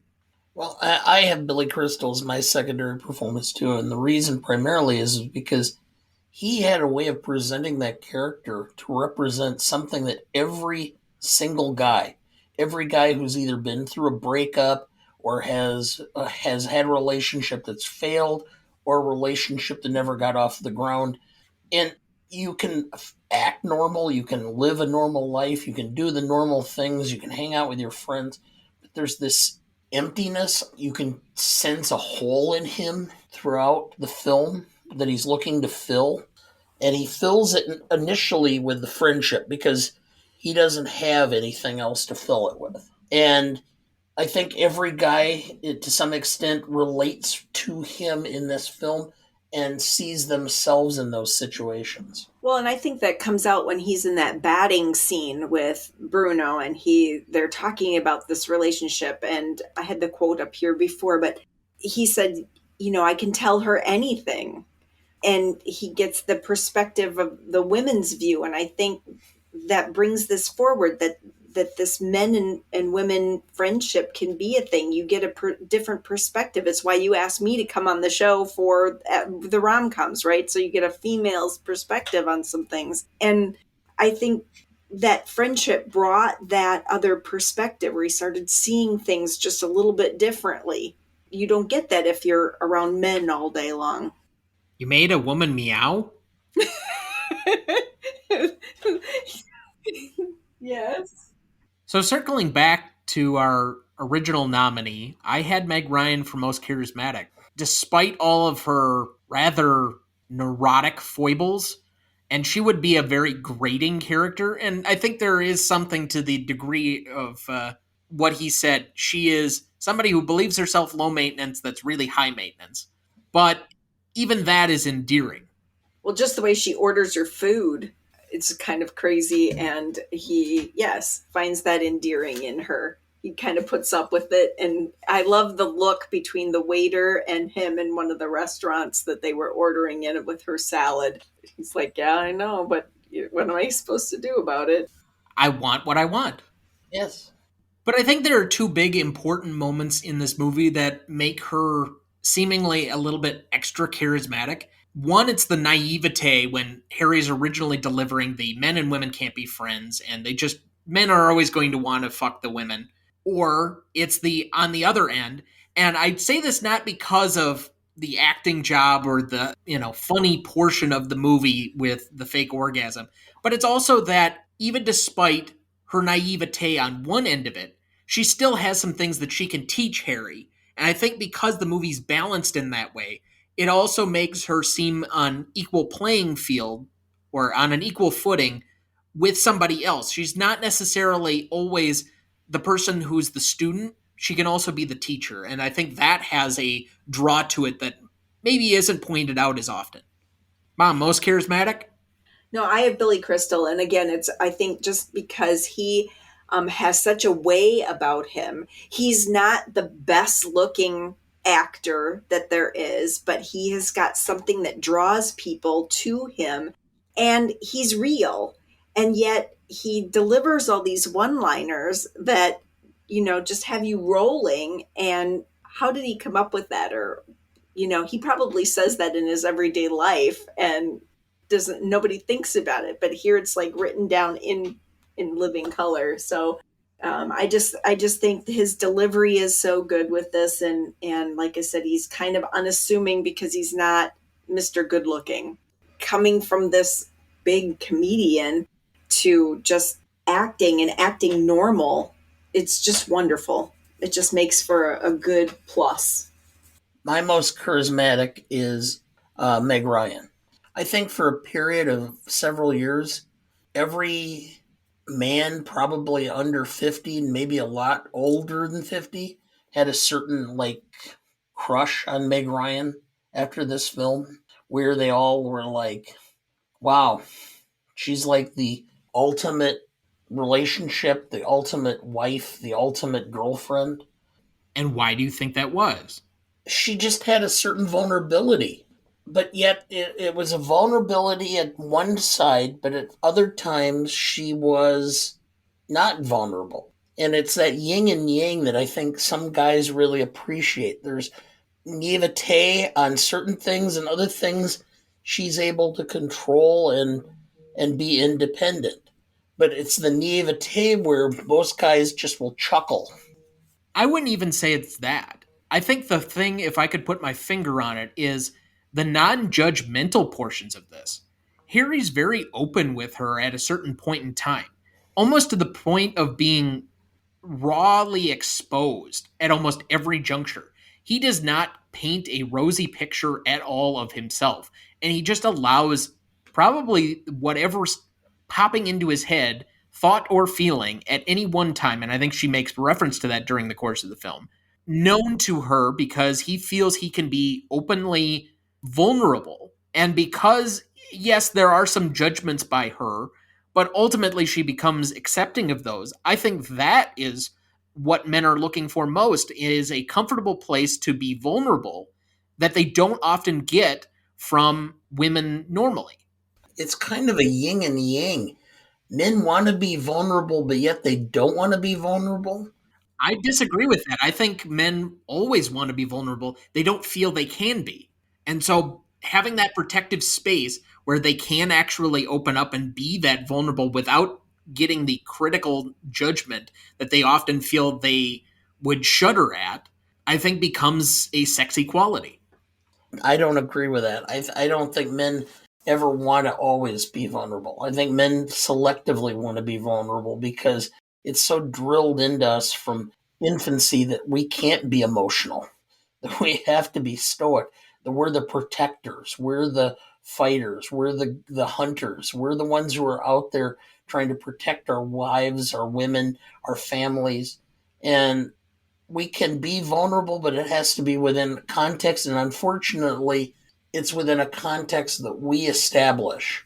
Well, I have Billy Crystal as my secondary performance too, and the reason primarily is because he had a way of presenting that character to represent something that every guy who's either been through a breakup or has had a relationship that's failed or a relationship that never got off the ground, and you can act normal, you can live a normal life, you can do the normal things, you can hang out with your friends, but there's this emptiness. You can sense a hole in him throughout the film that he's looking to fill. And he fills it initially with the friendship because he doesn't have anything else to fill it with. And I think every guy, to some extent, relates to him in this film and sees themselves in those situations. Well, and I think that comes out when he's in that batting scene with Bruno, and they're talking about this relationship. And I had the quote up here before, but he said, I can tell her anything. And he gets the perspective of the women's view. And I think that brings this forward, that this men and women friendship can be a thing. You get a different perspective. It's why you asked me to come on the show for the rom-coms, right? So you get a female's perspective on some things. And I think that friendship brought that other perspective where he started seeing things just a little bit differently. You don't get that if you're around men all day long. You made a woman meow? Yes. So circling back to our original nominee, I had Meg Ryan for most charismatic. Despite all of her rather neurotic foibles, and she would be a very grating character, and I think there is something to the degree of what he said. She is somebody who believes herself low maintenance that's really high maintenance. But even that is endearing. Well, just the way she orders her food, it's kind of crazy, and he, yes, finds that endearing in her. he kind of puts up with it. And I love the look between the waiter and him in one of the restaurants that they were ordering in with her salad. He's like, yeah, I know, but what am I supposed to do about it? I want what I want. Yes. But I think there are two big important moments in this movie that make her seemingly a little bit extra charismatic. One, it's the naivete when Harry's originally delivering the men and women can't be friends, and men are always going to want to fuck the women. Or it's the on the other end, and I'd say this not because of the acting job or the, funny portion of the movie with the fake orgasm, but it's also that even despite her naivete on one end of it, she still has some things that she can teach Harry. And I think because the movie's balanced in that way, it also makes her seem on equal playing field or on an equal footing with somebody else. She's not necessarily always the person who's the student. She can also be the teacher. And I think that has a draw to it that maybe isn't pointed out as often. Mom, most charismatic? No, I have Billy Crystal, and again, it's I think just because he has such a way about him. He's not the best looking actor that there is, but he has got something that draws people to him, and he's real, and yet he delivers all these one liners that just have you rolling. And how did he come up with that? Or he probably says that in his everyday life, and doesn't nobody thinks about it, but here it's like written down in living color. So I just think his delivery is so good with this. And like I said, he's kind of unassuming because he's not Mr. Good Looking, coming from this big comedian to just acting normal. It's just wonderful. It just makes for a good plus. My most charismatic is Meg Ryan. I think for a period of several years, every man probably under 50, maybe a lot older than 50, had a certain like crush on Meg Ryan after this film, where they all were like, wow, she's like the ultimate relationship, the ultimate wife, the ultimate girlfriend. And why do you think that was? She just had a certain vulnerability, but yet it was a vulnerability at one side, but at other times she was not vulnerable. And it's that yin and yang that I think some guys really appreciate. There's naivete on certain things, and other things she's able to control and be independent. But it's the naivete where most guys just will chuckle. I wouldn't even say it's that. I think the thing, if I could put my finger on it, is the non judgmental portions of this. Harry's very open with her at a certain point in time, almost to the point of being rawly exposed at almost every juncture. He does not paint a rosy picture at all of himself, and he just allows probably whatever's popping into his head, thought or feeling at any one time, and I think she makes reference to that during the course of the film, known to her because he feels he can be openly vulnerable. And because, yes, there are some judgments by her, but ultimately she becomes accepting of those. I think that is what men are looking for most, is a comfortable place to be vulnerable that they don't often get from women normally. It's kind of a yin and yang. Men want to be vulnerable, but yet they don't want to be vulnerable. I disagree with that. I think men always want to be vulnerable. They don't feel they can be. And so having that protective space where they can actually open up and be that vulnerable without getting the critical judgment that they often feel they would shudder at, I think becomes a sexy quality. I don't agree with that. I don't think men ever want to always be vulnerable. I think men selectively want to be vulnerable because it's so drilled into us from infancy that we can't be emotional, that we have to be stoic, that we're the protectors, we're the fighters, we're the hunters, we're the ones who are out there trying to protect our wives, our women, our families. And we can be vulnerable, but it has to be within context. And unfortunately, it's within a context that we establish.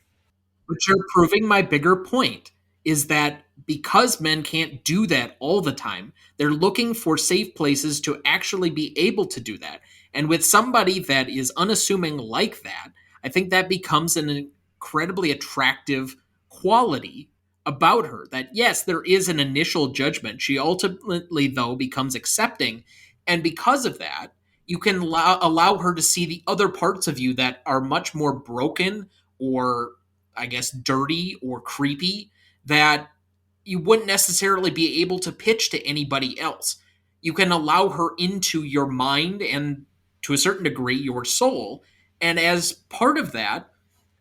But you're proving my bigger point is that because men can't do that all the time, they're looking for safe places to actually be able to do that. And with somebody that is unassuming like that, I think that becomes an incredibly attractive quality about her. That, yes, there is an initial judgment. She ultimately, though, becomes accepting. And because of that, you can allow her to see the other parts of you that are much more broken or, I guess, dirty or creepy that you wouldn't necessarily be able to pitch to anybody else. You can allow her into your mind and, to a certain degree, your soul. And as part of that,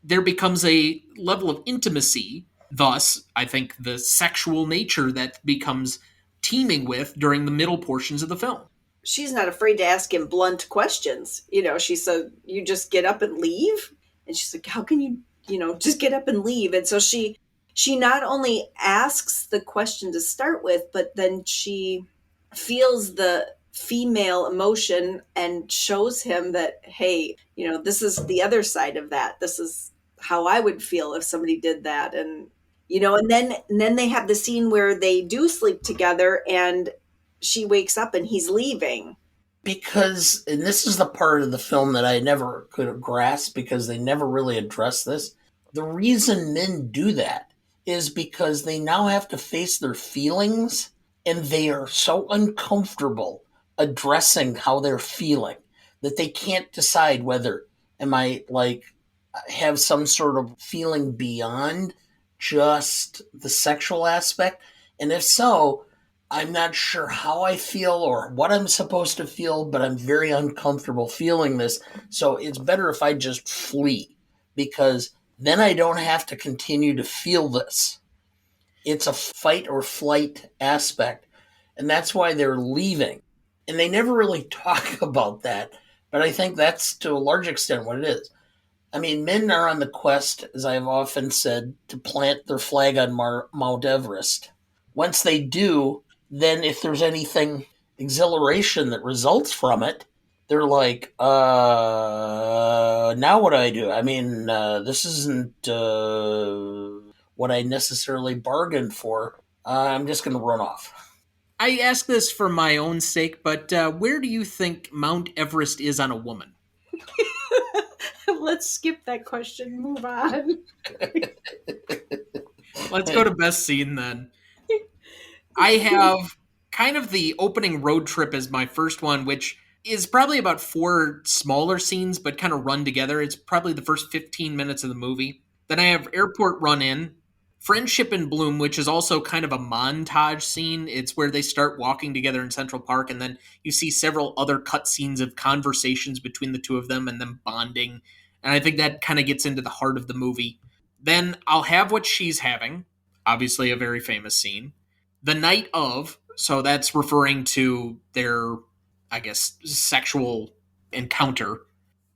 there becomes a level of intimacy. Thus, I think the sexual nature that becomes teeming with during the middle portions of the film. She's not afraid to ask him blunt questions. She said, "You just get up and leave?" And she's like, "How can you just get up and leave?" And so she not only asks the question to start with, but then she feels the female emotion and shows him that, hey, this is the other side of that. This is how I would feel if somebody did that. And then they have the scene where they do sleep together and she wakes up and he's leaving. Because, and this is the part of the film that I never could grasp because they never really address this. The reason men do that is because they now have to face their feelings and they are so uncomfortable addressing how they're feeling that they can't decide whether am I like have some sort of feeling beyond just the sexual aspect, and if so, I'm not sure how I feel or what I'm supposed to feel, but I'm very uncomfortable feeling this. So it's better if I just flee because then I don't have to continue to feel this. It's a fight or flight aspect. And that's why they're leaving. And they never really talk about that. But I think that's to a large extent what it is. I mean, men are on the quest, as I've often said, to plant their flag on Mount Everest. Once they do, then if there's anything exhilaration that results from it, they're like, now what do I do? I mean, this isn't what I necessarily bargained for. I'm just going to run off. I ask this for my own sake, but where do you think Mount Everest is on a woman? Let's skip that question. Move on. Let's go to best scene then. I have kind of the opening road trip as my first one, which is probably about four smaller scenes, but kind of run together. It's probably the first 15 minutes of the movie. Then I have airport run in, Friendship in Bloom, which is also kind of a montage scene. It's where they start walking together in Central Park, and then you see several other cut scenes of conversations between the two of them and them bonding. And I think that kind of gets into the heart of the movie. Then I'll have What She's Having, obviously a very famous scene. The Night Of, so that's referring to their, I guess, sexual encounter.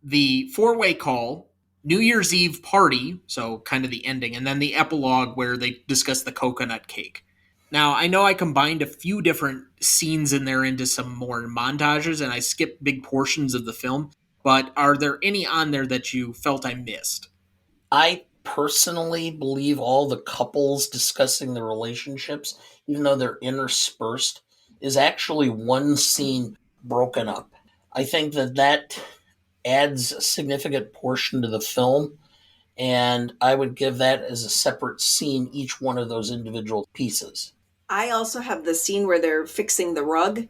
The Four-Way Call, New Year's Eve Party, so kind of the ending, and then the epilogue where they discuss the coconut cake. Now, I know I combined a few different scenes in there into some more montages, and I skipped big portions of the film, but are there any on there that you felt I missed? I personally believe all the couples discussing their relationships, even though they're interspersed, is actually one scene broken up. I think that adds a significant portion to the film, and I would give that as a separate scene, each one of those individual pieces. I also have the scene where they're fixing the rug,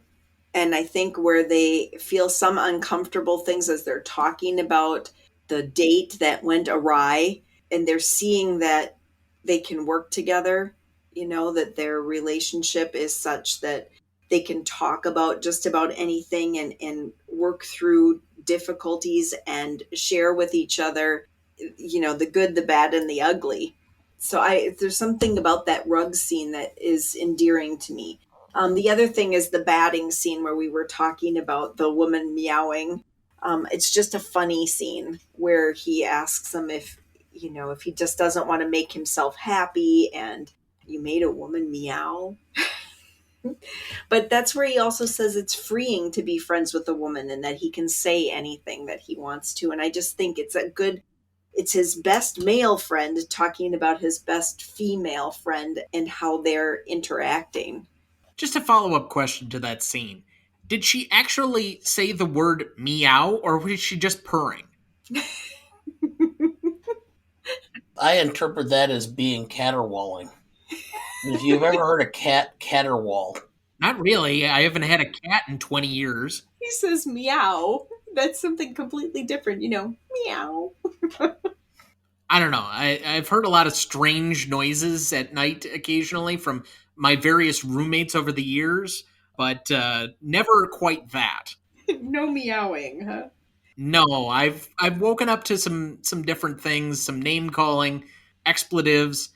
and I think where they feel some uncomfortable things as they're talking about the date that went awry, and they're seeing that they can work together, that their relationship is such that they can talk about just about anything and work through difficulties and share with each other, the good, the bad, and the ugly. So there's something about that rug scene that is endearing to me. The other thing is the batting scene where we were talking about the woman meowing. It's just a funny scene where he asks him if he just doesn't want to make himself happy, and you made a woman meow. But that's where he also says it's freeing to be friends with a woman and that he can say anything that he wants to. And I just think it's a good it's his best male friend talking about his best female friend and how they're interacting. Just a follow up question to that scene. Did she actually say the word meow, or was she just purring? I interpret that as being caterwauling. If you've ever heard a cat caterwaul, Not really. I haven't had a cat in 20 years. He says meow. That's something completely different, meow. I don't know. I've heard a lot of strange noises at night occasionally from my various roommates over the years, but never quite that. No meowing, huh? No, I've woken up to some different things, some name calling, expletives,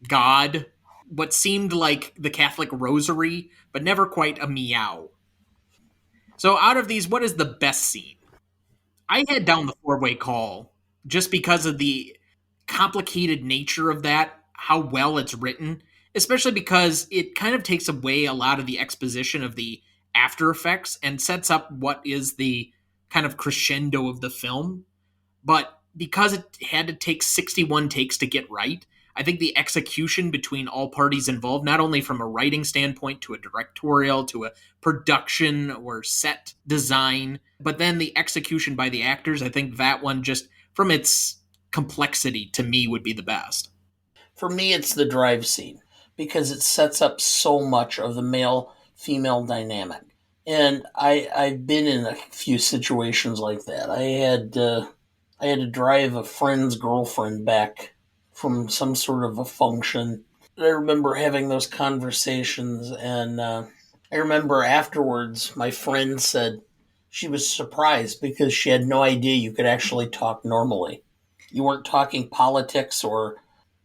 God, what seemed like the Catholic rosary, but never quite a meow. So out of these, what is the best scene? I had down the four-way call just because of the complicated nature of that, how well it's written, especially because it kind of takes away a lot of the exposition of the after effects and sets up what is the kind of crescendo of the film. But because it had to take 61 takes to get right, I think the execution between all parties involved, not only from a writing standpoint to a directorial to a production or set design, but then the execution by the actors, I think that one just from its complexity to me would be the best. for me, it's the drive scene because it sets up so much of the male female dynamic. And I've been in a few situations like that. I had to drive a friend's girlfriend back from some sort of a function. I remember having those conversations, and I remember afterwards, my friend said she was surprised because she had no idea you could actually talk normally. You weren't talking politics or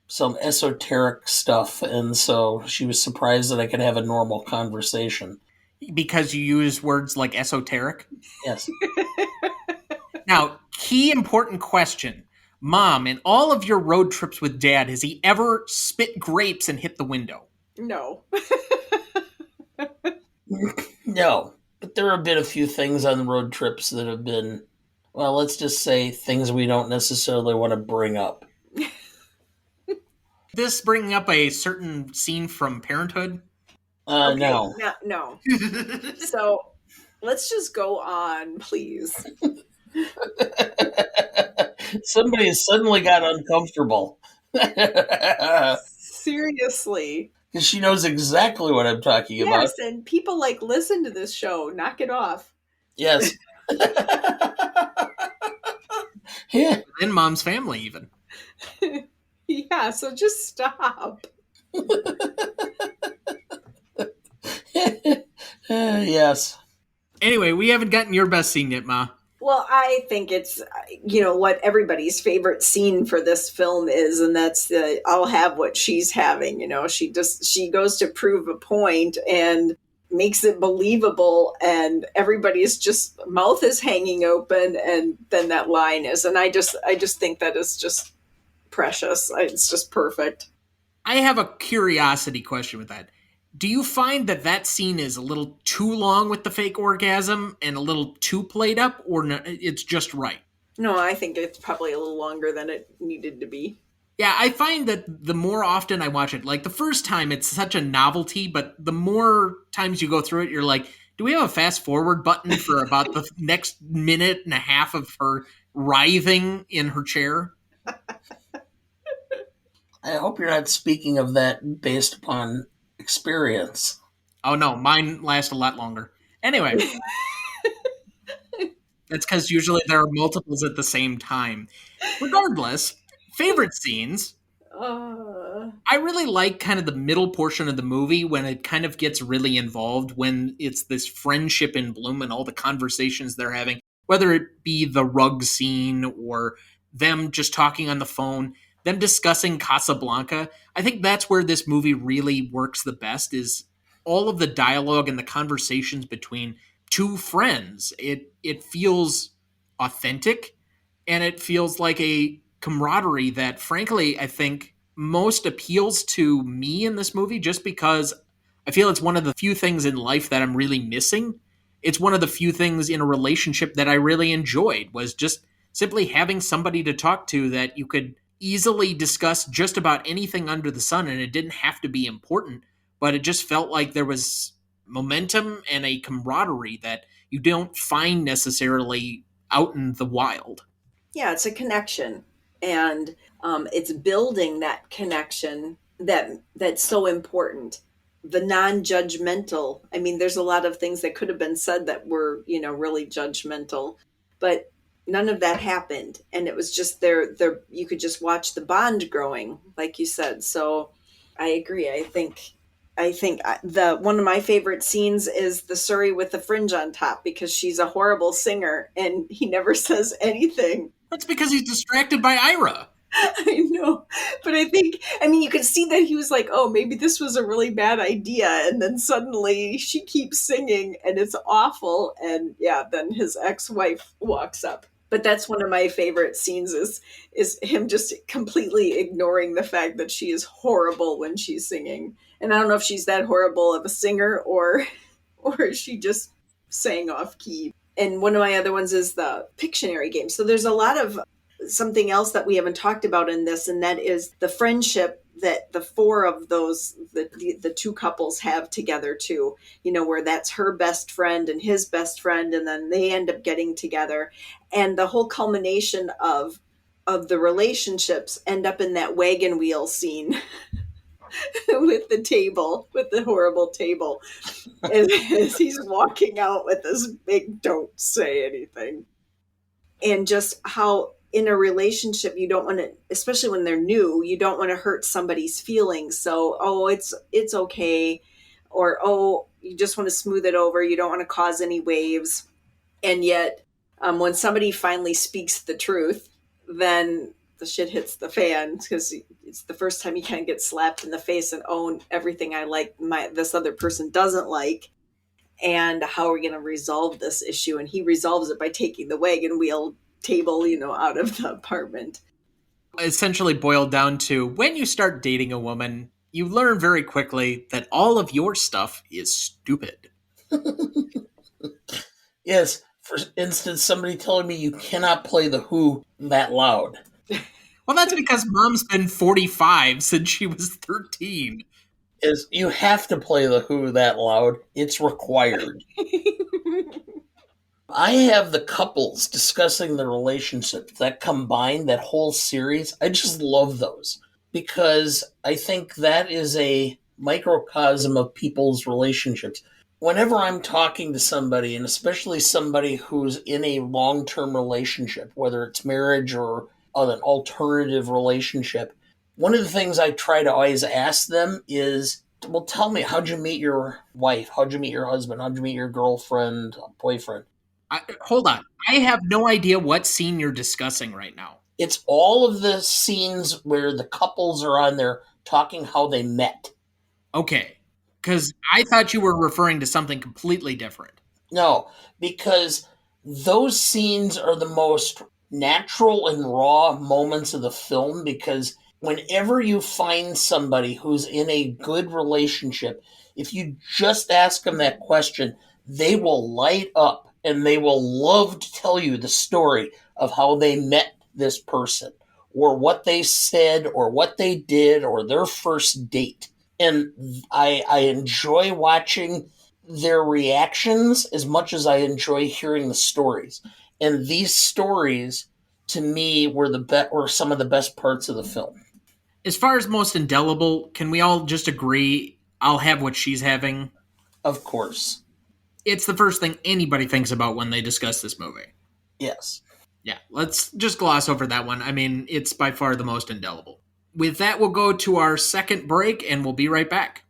some esoteric stuff, and so she was surprised that I could have a normal conversation. Because you use words like esoteric. Yes. Now, key important question. Mom, in all of your road trips with Dad, has he ever spit grapes and hit the window? No. No, but there have been a few things on road trips that have been, well, let's just say things we don't necessarily want to bring up. This bringing up a certain scene from Parenthood. Okay, No. no. So let's just go on, please. Somebody has suddenly got uncomfortable. Because Seriously. she knows exactly what I'm talking about. Yes, and people listen to this show. Knock it off. Yes. Yeah. In Mom's family, even. Yeah, so just stop. Yes. Anyway, we haven't gotten your best scene yet, Ma. Well, I think it's, what everybody's favorite scene for this film is, and that's the I'll have what she's having. She goes to prove a point and makes it believable, and everybody's just mouth is hanging open, and then that line is, and I just think that is just precious. It's just perfect. I have a curiosity question with that. Do you find that scene is a little too long with the fake orgasm and a little too played up, or no, it's just right? No, I think it's probably a little longer than it needed to be. Yeah, I find that the more often I watch it, like the first time it's such a novelty, but the more times you go through it, you're like, do we have a fast forward button for about the next minute and a half of her writhing in her chair? I hope you're not speaking of that based upon experience. Oh no, mine last a lot longer. Anyway, that's because usually there are multiples at the same time. Regardless, favorite scenes. I really like kind of the middle portion of the movie when it kind of gets really involved, when it's this friendship in bloom and all the conversations they're having, whether it be the rug scene or them just talking on the phone, them discussing Casablanca. I think that's where this movie really works the best, is all of the dialogue and the conversations between two friends. It feels authentic, and it feels like a camaraderie that, frankly, I think most appeals to me in this movie, just because I feel it's one of the few things in life that I'm really missing. It's one of the few things in a relationship that I really enjoyed, was just simply having somebody to talk to that you could easily discuss just about anything under the sun, and it didn't have to be important, but it just felt like there was momentum and a camaraderie that you don't find necessarily out in the wild. Yeah, it's a connection, and it's building that connection that's so important. The non-judgmental. I mean, there's a lot of things that could have been said that were, really judgmental, but none of that happened, and it was just there. You could just watch the bond growing, like you said. So, I agree. I think the one of my favorite scenes is the Surrey with the fringe on top, because she's a horrible singer and he never says anything. That's because he's distracted by Ira. I know. But you could see that he was like, oh, maybe this was a really bad idea. And then suddenly she keeps singing and it's awful. And yeah, then his ex-wife walks up. But that's one of my favorite scenes is him just completely ignoring the fact that she is horrible when she's singing. And I don't know if she's that horrible of a singer or she just sang off key. And one of my other ones is the Pictionary game. So there's a lot of something else that we haven't talked about in this, and that is the friendship that the four of those, the two couples have together too, where that's her best friend and his best friend, and then they end up getting together. And the whole culmination of the relationships end up in that wagon wheel scene with the horrible table, as he's walking out with this big "don't say anything." And just how in a relationship you don't want to, especially when they're new, you don't want to hurt somebody's feelings. So, oh, it's okay, or oh, you just want to smooth it over. You don't want to cause any waves. And yet, when somebody finally speaks the truth, then the shit hits the fan, because it's the first time you kind of get slapped in the face and own everything I like this other person doesn't like. And how are we going to resolve this issue? And he resolves it by taking the wagon wheel table, out of the apartment. Essentially boiled down to, when you start dating a woman, you learn very quickly that all of your stuff is stupid. Yes. For instance, somebody telling me you cannot play The Who that loud. Well, that's because Mom's been 45 since she was 13. Is you have to play The Who that loud. It's required. I have the couples discussing the relationships that combine that whole series. I just love those, because I think that is a microcosm of people's relationships. Whenever I'm talking to somebody, and especially somebody who's in a long-term relationship, whether it's marriage or an alternative relationship, one of the things I try to always ask them is, well, tell me, how'd you meet your wife? How'd you meet your husband? How'd you meet your girlfriend, boyfriend? Hold on. I have no idea what scene you're discussing right now. It's all of the scenes where the couples are on there talking how they met. Okay. Because I thought you were referring to something completely different. No, because those scenes are the most natural and raw moments of the film, because whenever you find somebody who's in a good relationship, if you just ask them that question, they will light up and they will love to tell you the story of how they met this person, or what they said, or what they did, or their first date. And I enjoy watching their reactions as much as I enjoy hearing the stories. And these stories, to me, were some of the best parts of the film. As far as most indelible, can we all just agree I'll have what she's having? Of course. It's the first thing anybody thinks about when they discuss this movie. Yes. Yeah, let's just gloss over that one. I mean, it's by far the most indelible. With that, we'll go to our second break, and we'll be right back.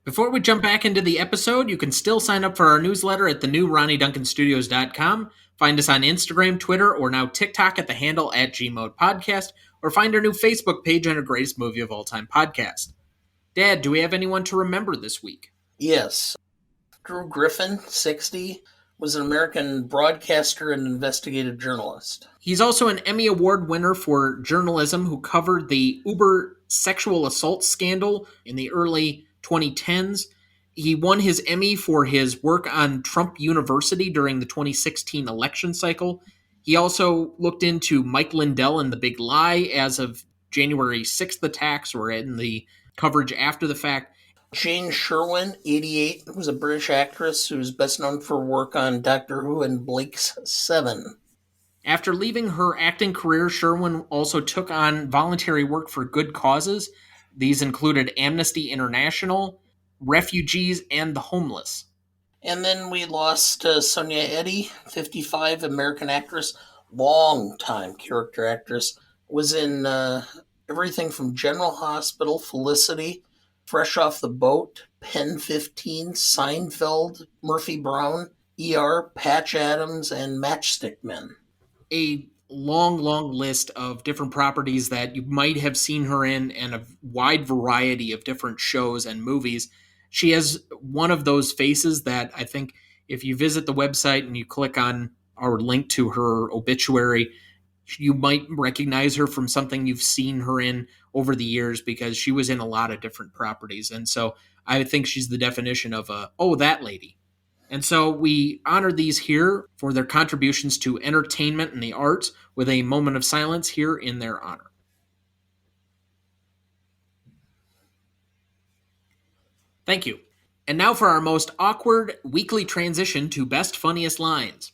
Before we jump back into the episode, you can still sign up for our newsletter at thenewronnieduncanstudios.com. Find us on Instagram, Twitter, or now TikTok at the handle @GModePodcast, or find our new Facebook page under Greatest Movie of All Time Podcast. Dad, do we have anyone to remember this week? Yes. Drew Griffin, 60, was an American broadcaster and investigative journalist. He's also an Emmy Award winner for journalism who covered the Uber sexual assault scandal in the early 2010s. He won his Emmy for his work on Trump University during the 2016 election cycle. He also looked into Mike Lindell and The Big Lie as of January 6th attacks, or in the coverage after the fact. Jane Sherwin, 88, was a British actress who's best known for work on Doctor Who and Blake's Seven. After leaving her acting career, Sherwin also took on voluntary work for good causes. These included Amnesty International, refugees, and the homeless. And then we lost Sonia Eddy, 55, American actress, long time character actress, was in everything from General Hospital, Felicity, Fresh Off the Boat, Pen 15, Seinfeld, Murphy Brown, ER, Patch Adams, and Matchstick Men. A long list of different properties that you might have seen her in, and a wide variety of different shows and movies. She has one of those faces that I think if you visit the website and you click on our link to her obituary, you might recognize her from something you've seen her in over the years, because she was in a lot of different properties. And so I think she's the definition of that lady. And so we honor these here for their contributions to entertainment and the arts with a moment of silence here in their honor. Thank you. And now for our most awkward weekly transition to best funniest lines.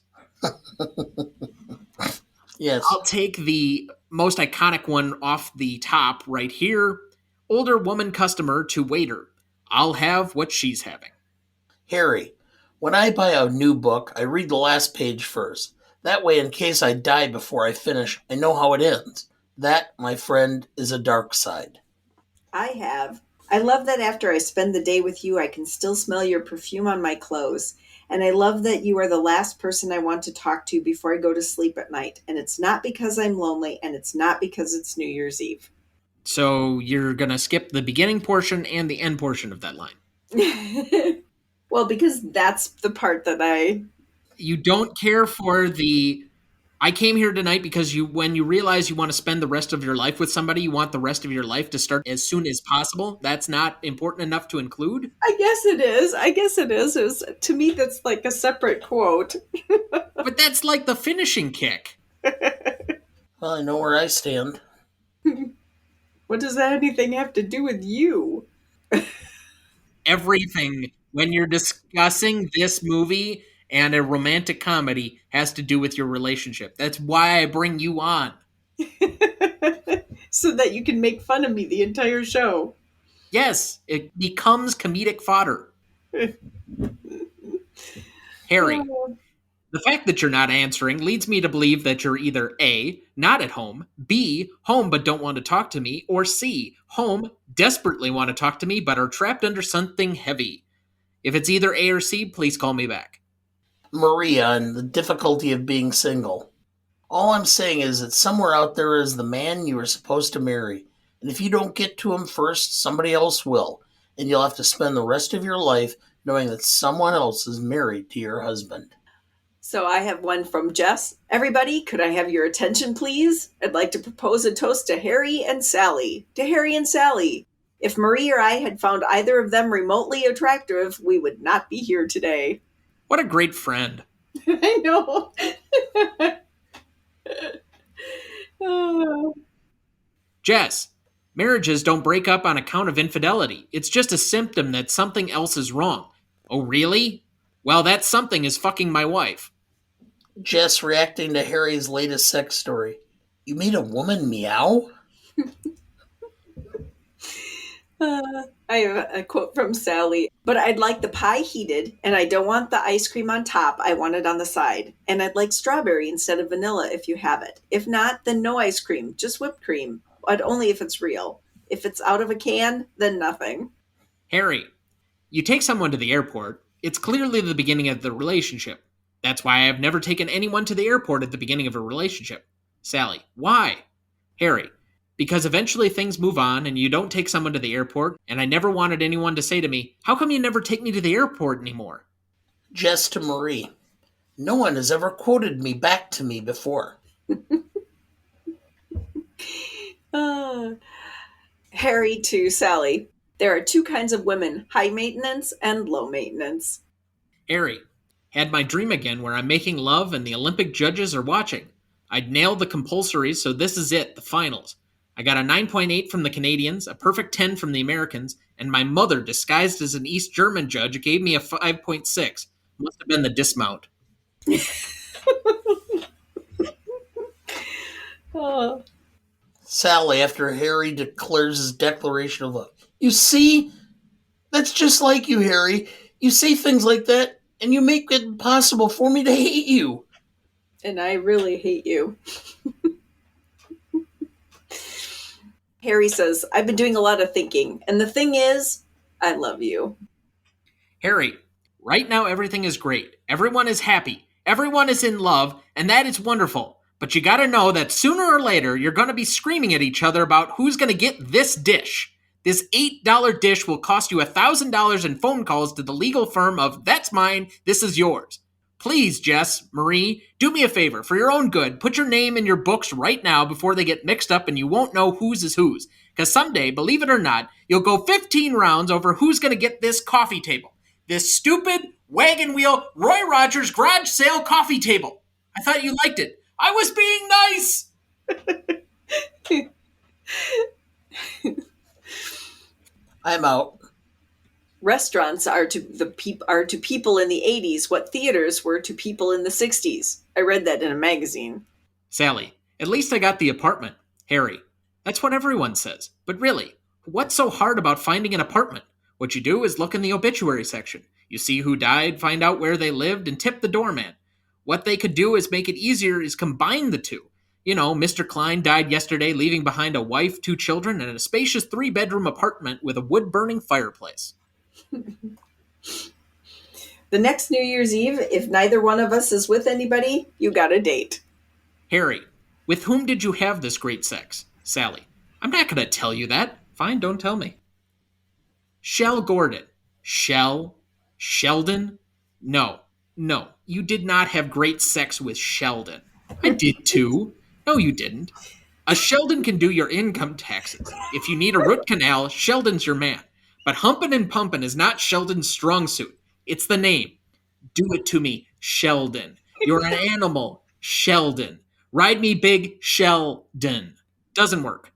Yes. I'll take the most iconic one off the top right here. Older woman customer to waiter. I'll have what she's having. Harry, when I buy a new book, I read the last page first. That way, in case I die before I finish, I know how it ends. That, my friend, is a dark side. I have. I love that after I spend the day with you, I can still smell your perfume on my clothes. And I love that you are the last person I want to talk to before I go to sleep at night. And it's not because I'm lonely, and it's not because it's New Year's Eve. So you're going to skip the beginning portion and the end portion of that line. Well, because that's the part that You don't care for the I came here tonight because when you realize you want to spend the rest of your life with somebody, you want the rest of your life to start as soon as possible. That's not important enough to include? I guess it is. To me, that's like a separate quote. But that's like the finishing kick. Well, I know where I stand. What does that anything have to do with you? Everything when you're discussing this movie and a romantic comedy has to do with your relationship. That's why I bring you on. So that you can make fun of me the entire show. Yes, it becomes comedic fodder. Harry, the fact that you're not answering leads me to believe that you're either A, not at home, B, home but don't want to talk to me, or C, home, desperately want to talk to me but are trapped under something heavy. If it's either A or C, please call me back. Maria and the difficulty of being single. All I'm saying is that somewhere out there is the man you are supposed to marry. And if you don't get to him first, somebody else will. And you'll have to spend the rest of your life knowing that someone else is married to your husband. So I have one from Jess. Everybody, could I have your attention, please? I'd like to propose a toast to Harry and Sally. To Harry and Sally. If Marie or I had found either of them remotely attractive, we would not be here today. What a great friend. I know. Oh. Jess, marriages don't break up on account of infidelity. It's just a symptom that something else is wrong. Oh, really? Well, that something is fucking my wife. Jess reacting to Harry's latest sex story. You made a woman meow? I have a quote from Sally. But I'd like the pie heated, and I don't want the ice cream on top. I want it on the side. And I'd like strawberry instead of vanilla if you have it. If not, then no ice cream, just whipped cream. But only if it's real. If it's out of a can, then nothing. Harry, you take someone to the airport. It's clearly the beginning of the relationship. That's why I've never taken anyone to the airport at the beginning of a relationship. Sally, why? Harry, because eventually things move on and you don't take someone to the airport, and I never wanted anyone to say to me, how come you never take me to the airport anymore? Jess to Marie. No one has ever quoted me back to me before. Harry to Sally. There are two kinds of women, high maintenance and low maintenance. Harry, had my dream again where I'm making love and the Olympic judges are watching. I'd nailed the compulsories, so this is it, the finals. I got a 9.8 from the Canadians, a perfect 10 from the Americans, and my mother, disguised as an East German judge, gave me a 5.6. Must have been the dismount. Oh. Sally, after Harry declares his declaration of love. You see? That's just like you, Harry. You say things like that, and you make it impossible for me to hate you. And I really hate you. Harry says, I've been doing a lot of thinking, and the thing is, I love you. Harry, right now everything is great. Everyone is happy. Everyone is in love, and that is wonderful. But you gotta know that sooner or later, you're gonna be screaming at each other about who's gonna get this dish. This $8 dish will cost you $1,000 in phone calls to the legal firm of That's Mine, This Is Yours. Please, Jess, Marie, do me a favor, for your own good, put your name in your books right now before they get mixed up and you won't know whose is whose. Because someday, believe it or not, you'll go 15 rounds over who's going to get this coffee table. This stupid, wagon wheel, Roy Rogers garage sale coffee table. I thought you liked it. I was being nice! I'm out. Restaurants are to people in the 80s what theaters were to people in the 60s. I read that in a magazine. Sally, at least I got the apartment. Harry, that's what everyone says. But really, what's so hard about finding an apartment? What you do is look in the obituary section. You see who died, find out where they lived, and tip the doorman. What they could do is make it easier is combine the two. You know, Mr. Klein died yesterday, leaving behind a wife, 2 children, and a spacious 3-bedroom apartment with a wood-burning fireplace. The next New Year's Eve, if neither one of us is with anybody, you got a date. Harry, with whom did you have this great sex? Sally, I'm not going to tell you that. Fine, don't tell me. Shell Gordon. Shell? Sheldon? No, you did not have great sex with Sheldon. I did too. No, you didn't. A Sheldon can do your income taxes. If you need a root canal, Sheldon's your man. But humpin' and pumpin' is not Sheldon's strong suit. It's the name. Do it to me, Sheldon. You're an animal, Sheldon. Ride me big, Sheldon. Doesn't work.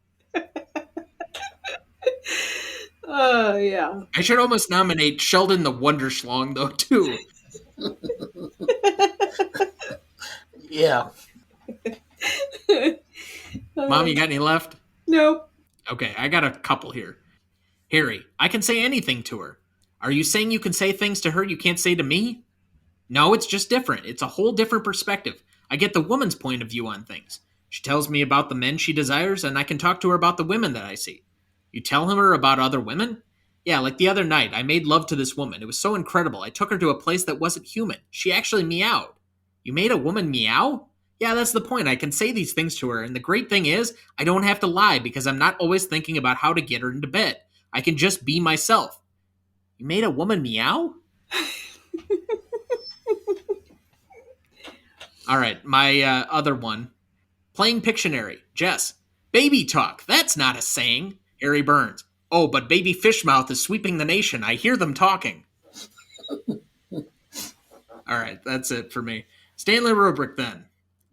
Oh, yeah. I should almost nominate Sheldon the Wonderschlong, though, too. Yeah. Mom, you got any left? No. Okay, I got a couple here. Harry, I can say anything to her. Are you saying you can say things to her you can't say to me? No, it's just different. It's a whole different perspective. I get the woman's point of view on things. She tells me about the men she desires, and I can talk to her about the women that I see. You tell her about other women? Yeah, like the other night, I made love to this woman. It was so incredible. I took her to a place that wasn't human. She actually meowed. You made a woman meow? Yeah, that's the point. I can say these things to her, and the great thing is, I don't have to lie because I'm not always thinking about how to get her into bed. I can just be myself. You made a woman meow? All right, my other one. Playing Pictionary. Jess. Baby talk. That's not a saying. Harry Burns. Oh, but baby fishmouth is sweeping the nation. I hear them talking. All right, that's it for me. Stanley Rubric, then.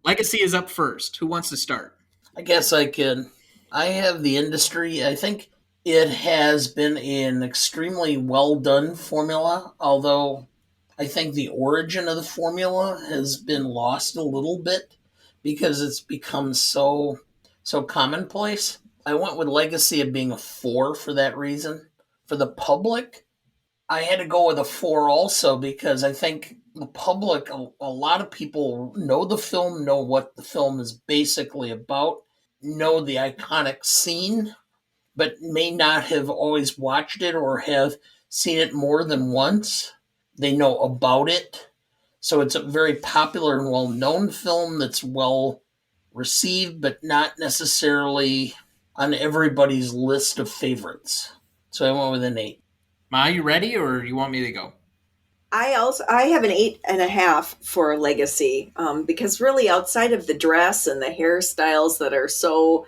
Legacy is up first. Who wants to start? I guess I can. I have the industry. I think it has been an extremely well done formula, although I think the origin of the formula has been lost a little bit because it's become so commonplace. I went with Legacy of being a 4 for that reason. For the public, I had to go with a 4 also because I think the public, a lot of people know the film, know what the film is basically about, know the iconic scene, but may not have always watched it or have seen it more than once. They know about it. So it's a very popular and well-known film that's well received, but not necessarily on everybody's list of favorites. So I went with an 8. Ma, you ready, or you want me to go? I have an 8.5 for Legacy because really outside of the dress and the hairstyles that are so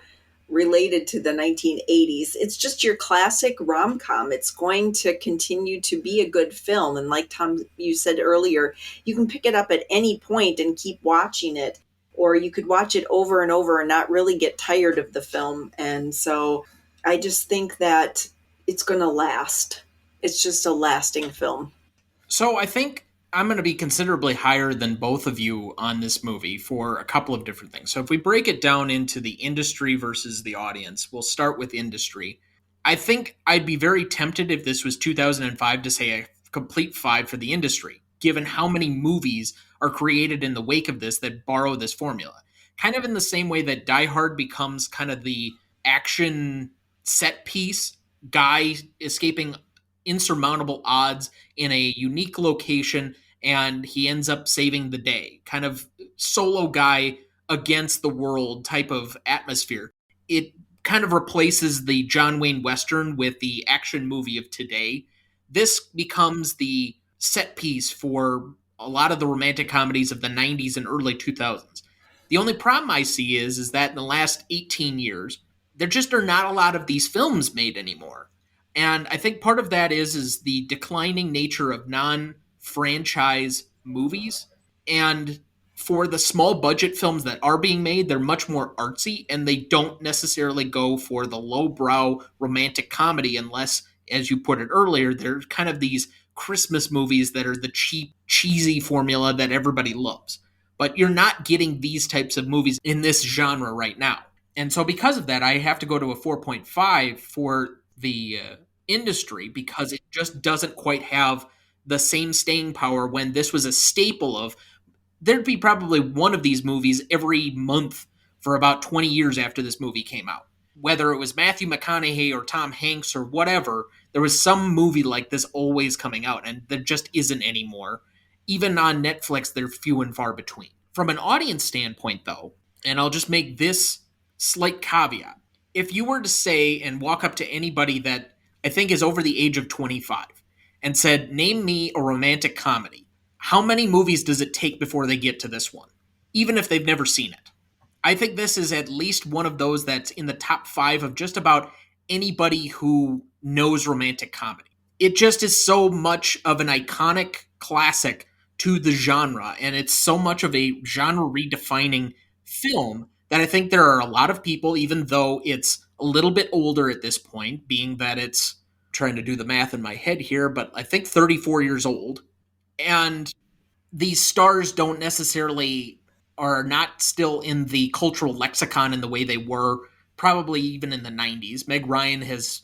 related to the 1980s. It's just your classic rom com. It's going to continue to be a good film. And like Tom, you said earlier, you can pick it up at any point and keep watching it, or you could watch it over and over and not really get tired of the film. And so I just think that it's going to last. It's just a lasting film. So I think I'm going to be considerably higher than both of you on this movie for a couple of different things. So if we break it down into the industry versus the audience, we'll start with industry. I think I'd be very tempted if this was 2005 to say a complete five for the industry, given how many movies are created in the wake of this that borrow this formula. Kind of in the same way that Die Hard becomes kind of the action set piece, guy escaping insurmountable odds in a unique location, and he ends up saving the day. Kind of solo guy against the world type of atmosphere. It kind of replaces the John Wayne Western with the action movie of today. This becomes the set piece for a lot of the romantic comedies of the 90s and early 2000s. The only problem I see is that in the last 18 years, there just are not a lot of these films made anymore. And I think part of that is the declining nature of non-franchise movies. And for the small budget films that are being made, they're much more artsy and they don't necessarily go for the lowbrow romantic comedy unless, as you put it earlier, they're kind of these Christmas movies that are the cheap, cheesy formula that everybody loves. But you're not getting these types of movies in this genre right now. And so because of that, I have to go to a 4.5 for the industry because it just doesn't quite have the same staying power when this was a staple of there'd be probably one of these movies every month for about 20 years after this movie came out. Whether it was Matthew McConaughey or Tom Hanks or whatever, there was some movie like this always coming out, and there just isn't anymore. Even on Netflix, they're few and far between. From an audience standpoint, though, and I'll just make this slight caveat. If you were to say and walk up to anybody that I think is over the age of 25 and said, name me a romantic comedy, how many movies does it take before they get to this one? Even if they've never seen it. I think this is at least one of those that's in the top 5 of just about anybody who knows romantic comedy. It just is so much of an iconic classic to the genre, and it's so much of a genre redefining film that I think there are a lot of people, even though it's a little bit older at this point, being that it's trying to do the math in my head here, but I think 34 years old. And these stars don't necessarily are not still in the cultural lexicon in the way they were probably even in the 90s. Meg Ryan has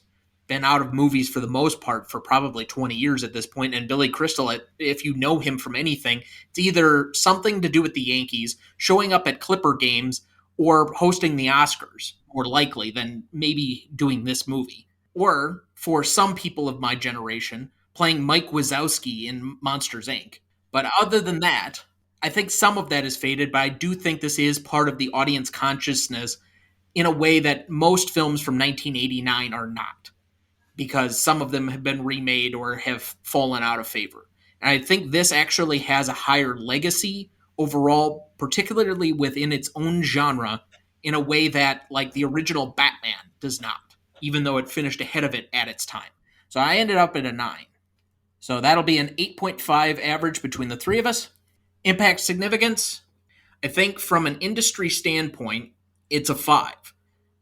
been out of movies for the most part for probably 20 years at this point, and Billy Crystal, if you know him from anything, it's either something to do with the Yankees, showing up at Clipper games, or hosting the Oscars, more likely than maybe doing this movie. Or, for some people of my generation, playing Mike Wazowski in Monsters, Inc. But other than that, I think some of that is faded, but I do think this is part of the audience consciousness in a way that most films from 1989 are not, because some of them have been remade or have fallen out of favor. And I think this actually has a higher legacy overall, particularly within its own genre, in a way that, like, the original Batman does not, even though it finished ahead of it at its time. So I ended up at a 9. So that'll be an 8.5 average between the three of us. Impact significance, I think from an industry standpoint, it's a 5.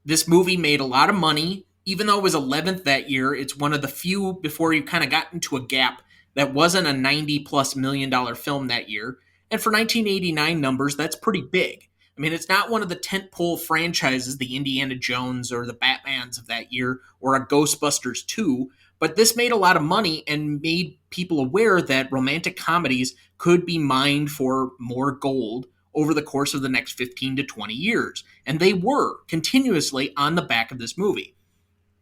This movie made a lot of money. Even though it was 11th that year, it's one of the few before you kind of got into a gap that wasn't a $90+ million film that year. And for 1989 numbers, that's pretty big. I mean, it's not one of the tentpole franchises, the Indiana Jones or the Batmans of that year, or a Ghostbusters 2, but this made a lot of money and made people aware that romantic comedies could be mined for more gold over the course of the next 15 to 20 years. And they were continuously on the back of this movie.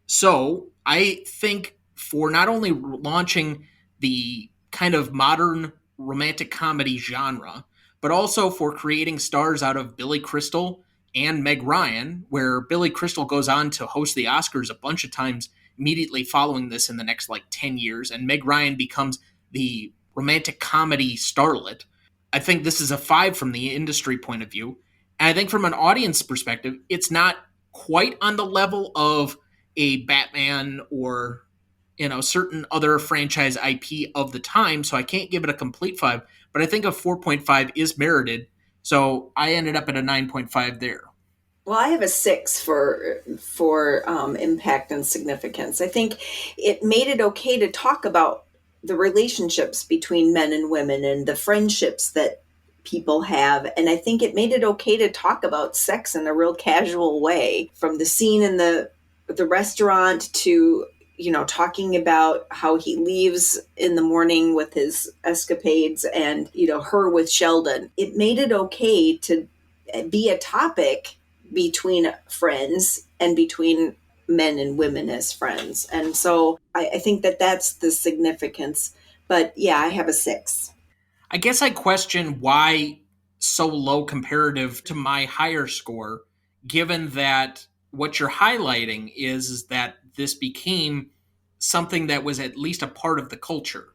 So I think for not only launching the kind of modern romantic comedy genre, but also for creating stars out of Billy Crystal and Meg Ryan, where Billy Crystal goes on to host the Oscars a bunch of times immediately following this in the next 10 years, and Meg Ryan becomes the romantic comedy starlet. I think this is a 5 from the industry point of view. And I think from an audience perspective, it's not quite on the level of a Batman or certain other franchise IP of the time, so I can't give it a complete 5, but I think a 4.5 is merited. So I ended up at a 9.5 there. Well, I have a 6 for impact and significance. I think it made it okay to talk about the relationships between men and women and the friendships that people have, and I think it made it okay to talk about sex in a real casual way, from the scene in the restaurant to talking about how he leaves in the morning with his escapades, and her with Sheldon. It made it okay to be a topic between friends and between men and women as friends. And so I think that that's the significance. But yeah, I have a 6. I guess I question why so low comparative to my higher score, given that what you're highlighting is that this became something that was at least a part of the culture,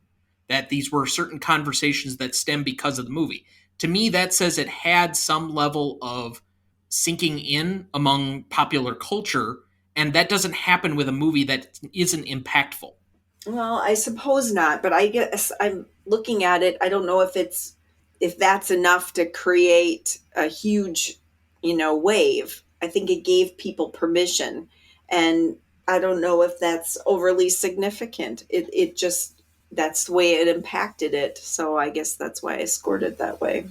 that these were certain conversations that stem because of the movie. To me, that says it had some level of sinking in among popular culture, and that doesn't happen with a movie that isn't impactful. Well, I suppose not, but I guess I'm looking at it. I don't know if that's enough to create a huge, wave. I think it gave people permission, and I don't know if that's overly significant. It just that's the way it impacted it. So I guess that's why I scored it that way.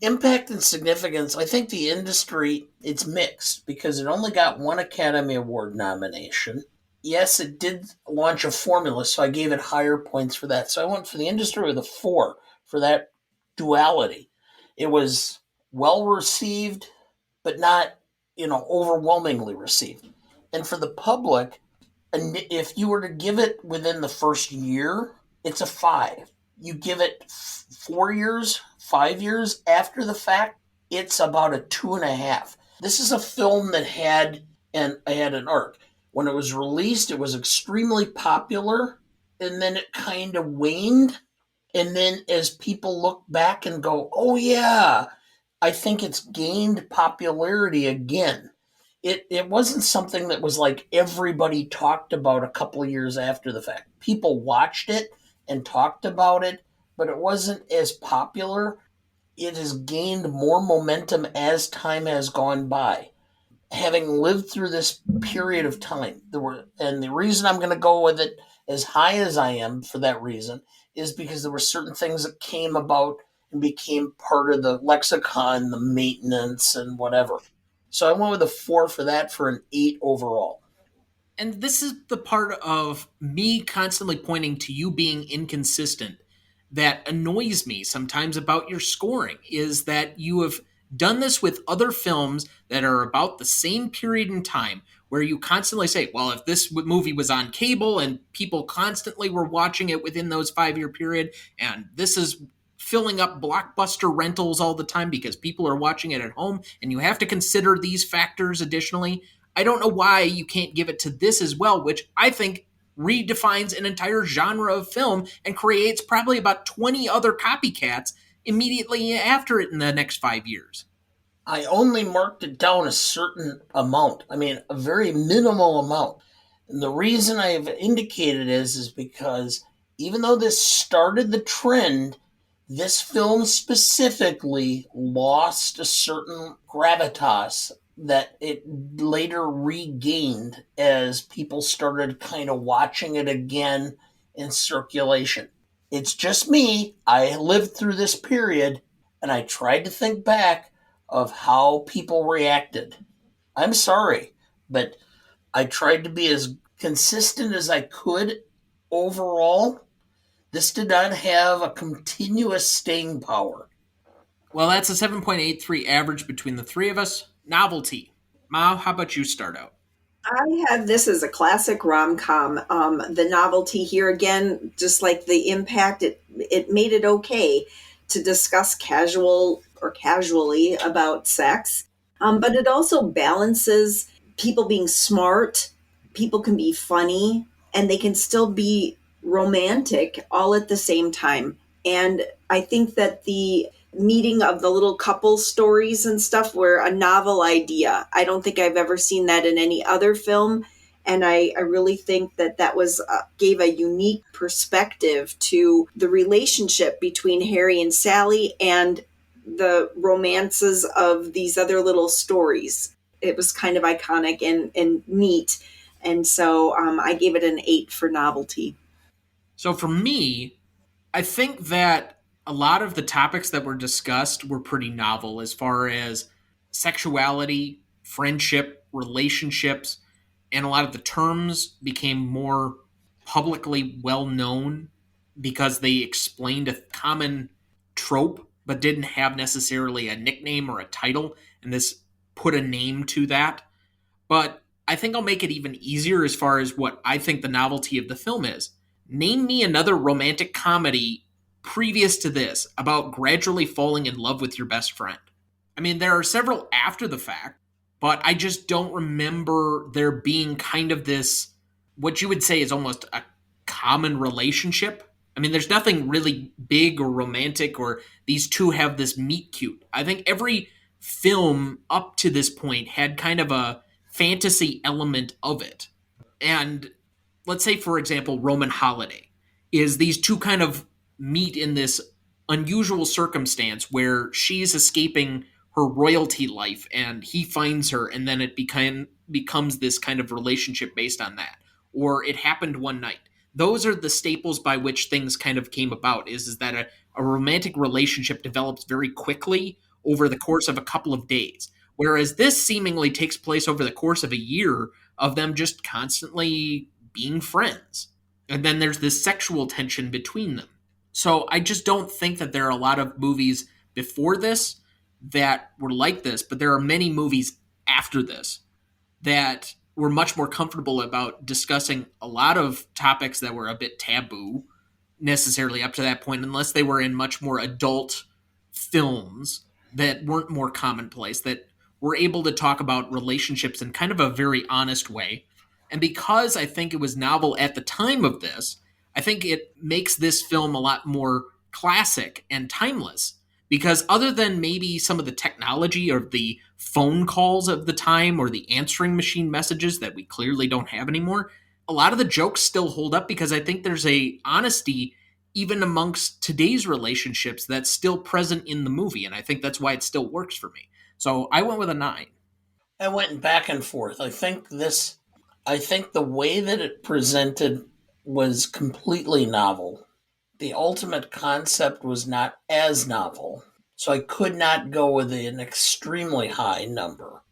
Impact and significance, I think the industry, it's mixed because it only got one Academy Award nomination. Yes, it did launch a formula, so I gave it higher points for that. So I went for the industry with a 4 for that duality. It was well received, but not, overwhelmingly received. And for the public, and if you were to give it within the first year, it's a 5. You give it 4 years, 5 years after the fact, it's about a 2.5. This is a film that had an arc. When it was released, it was extremely popular, and then it kind of waned. And then as people look back and go, "Oh yeah," I think it's gained popularity again. It wasn't something that was like everybody talked about a couple of years after the fact. People watched it and talked about it, but it wasn't as popular. It has gained more momentum as time has gone by. Having lived through this period of time, and the reason I'm going to go with it as high as I am for that reason is because there were certain things that came about and became part of the lexicon, the maintenance, and whatever. So I went with a 4 for that for an 8 overall. And this is the part of me constantly pointing to you being inconsistent that annoys me sometimes about your scoring, is that you have done this with other films that are about the same period in time, where you constantly say, well, if this movie was on cable and people constantly were watching it within those 5 year period, and this is filling up blockbuster rentals all the time because people are watching it at home, and you have to consider these factors additionally. I don't know why you can't give it to this as well, which I think redefines an entire genre of film and creates probably about 20 other copycats immediately after it in the next 5 years. I only marked it down a certain amount. I mean, a very minimal amount. And the reason I've indicated is because even though this started the trend, this film specifically lost a certain gravitas that it later regained as people started kind of watching it again in circulation. It's just me. I lived through this period and I tried to think back of how people reacted. I'm sorry, but I tried to be as consistent as I could overall. This did not have a continuous staying power. Well, that's a 7.83 average between the three of us. Novelty. Mao, how about you start out? I have this as a classic rom com. The novelty here again, just like the impact, it made it okay to discuss casually about sex, but it also balances people being smart. People can be funny, and they can still be romantic all at the same time. And I think that meeting of the little couple stories and stuff were a novel idea. I don't think I've ever seen that in any other film. And I really think that that was gave a unique perspective to the relationship between Harry and Sally and the romances of these other little stories. It was kind of iconic and neat. And so I gave it an 8 for novelty. So for me, I think that a lot of the topics that were discussed were pretty novel as far as sexuality, friendship, relationships, and a lot of the terms became more publicly well known because they explained a common trope but didn't have necessarily a nickname or a title, and this put a name to that. But I think I'll make it even easier as far as what I think the novelty of the film is. Name me another romantic comedy previous to this about gradually falling in love with your best friend. I mean, there are several after the fact, but I just don't remember there being kind of this, what you would say is almost a common relationship. I mean, there's nothing really big or romantic or these two have this meet cute. I think every film up to this point had kind of a fantasy element of it. And let's say, for example, Roman Holiday is these two kind of meet in this unusual circumstance where she's escaping her royalty life and he finds her, and then becomes this kind of relationship based on that. Or it happened one night. Those are the staples by which things kind of came about, is that a romantic relationship develops very quickly over the course of a couple of days. Whereas this seemingly takes place over the course of a year of them just constantly being friends. And then there's this sexual tension between them. So I just don't think that there are a lot of movies before this that were like this, but there are many movies after this that were much more comfortable about discussing a lot of topics that were a bit taboo necessarily up to that point, unless they were in much more adult films that weren't more commonplace, that were able to talk about relationships in kind of a very honest way. And because I think it was novel at the time of this, I think it makes this film a lot more classic and timeless. Because other than maybe some of the technology or the phone calls of the time or the answering machine messages that we clearly don't have anymore, a lot of the jokes still hold up because I think there's a honesty even amongst today's relationships that's still present in the movie. And I think that's why it still works for me. So I went with a 9. I went back and forth. I think the way that it presented was completely novel. The ultimate concept was not as novel. So I could not go with an extremely high number.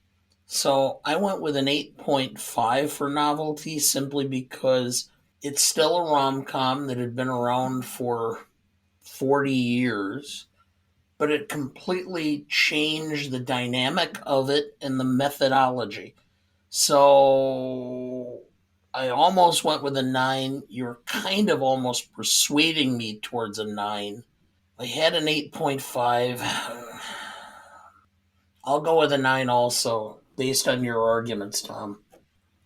So I went with an 8.5 for novelty simply because it's still a rom com that had been around for 40 years, but it completely changed the dynamic of it and the methodology. So I almost went with a 9. You're kind of almost persuading me towards a 9. I had an 8.5. I'll go with a 9 also, based on your arguments, Tom.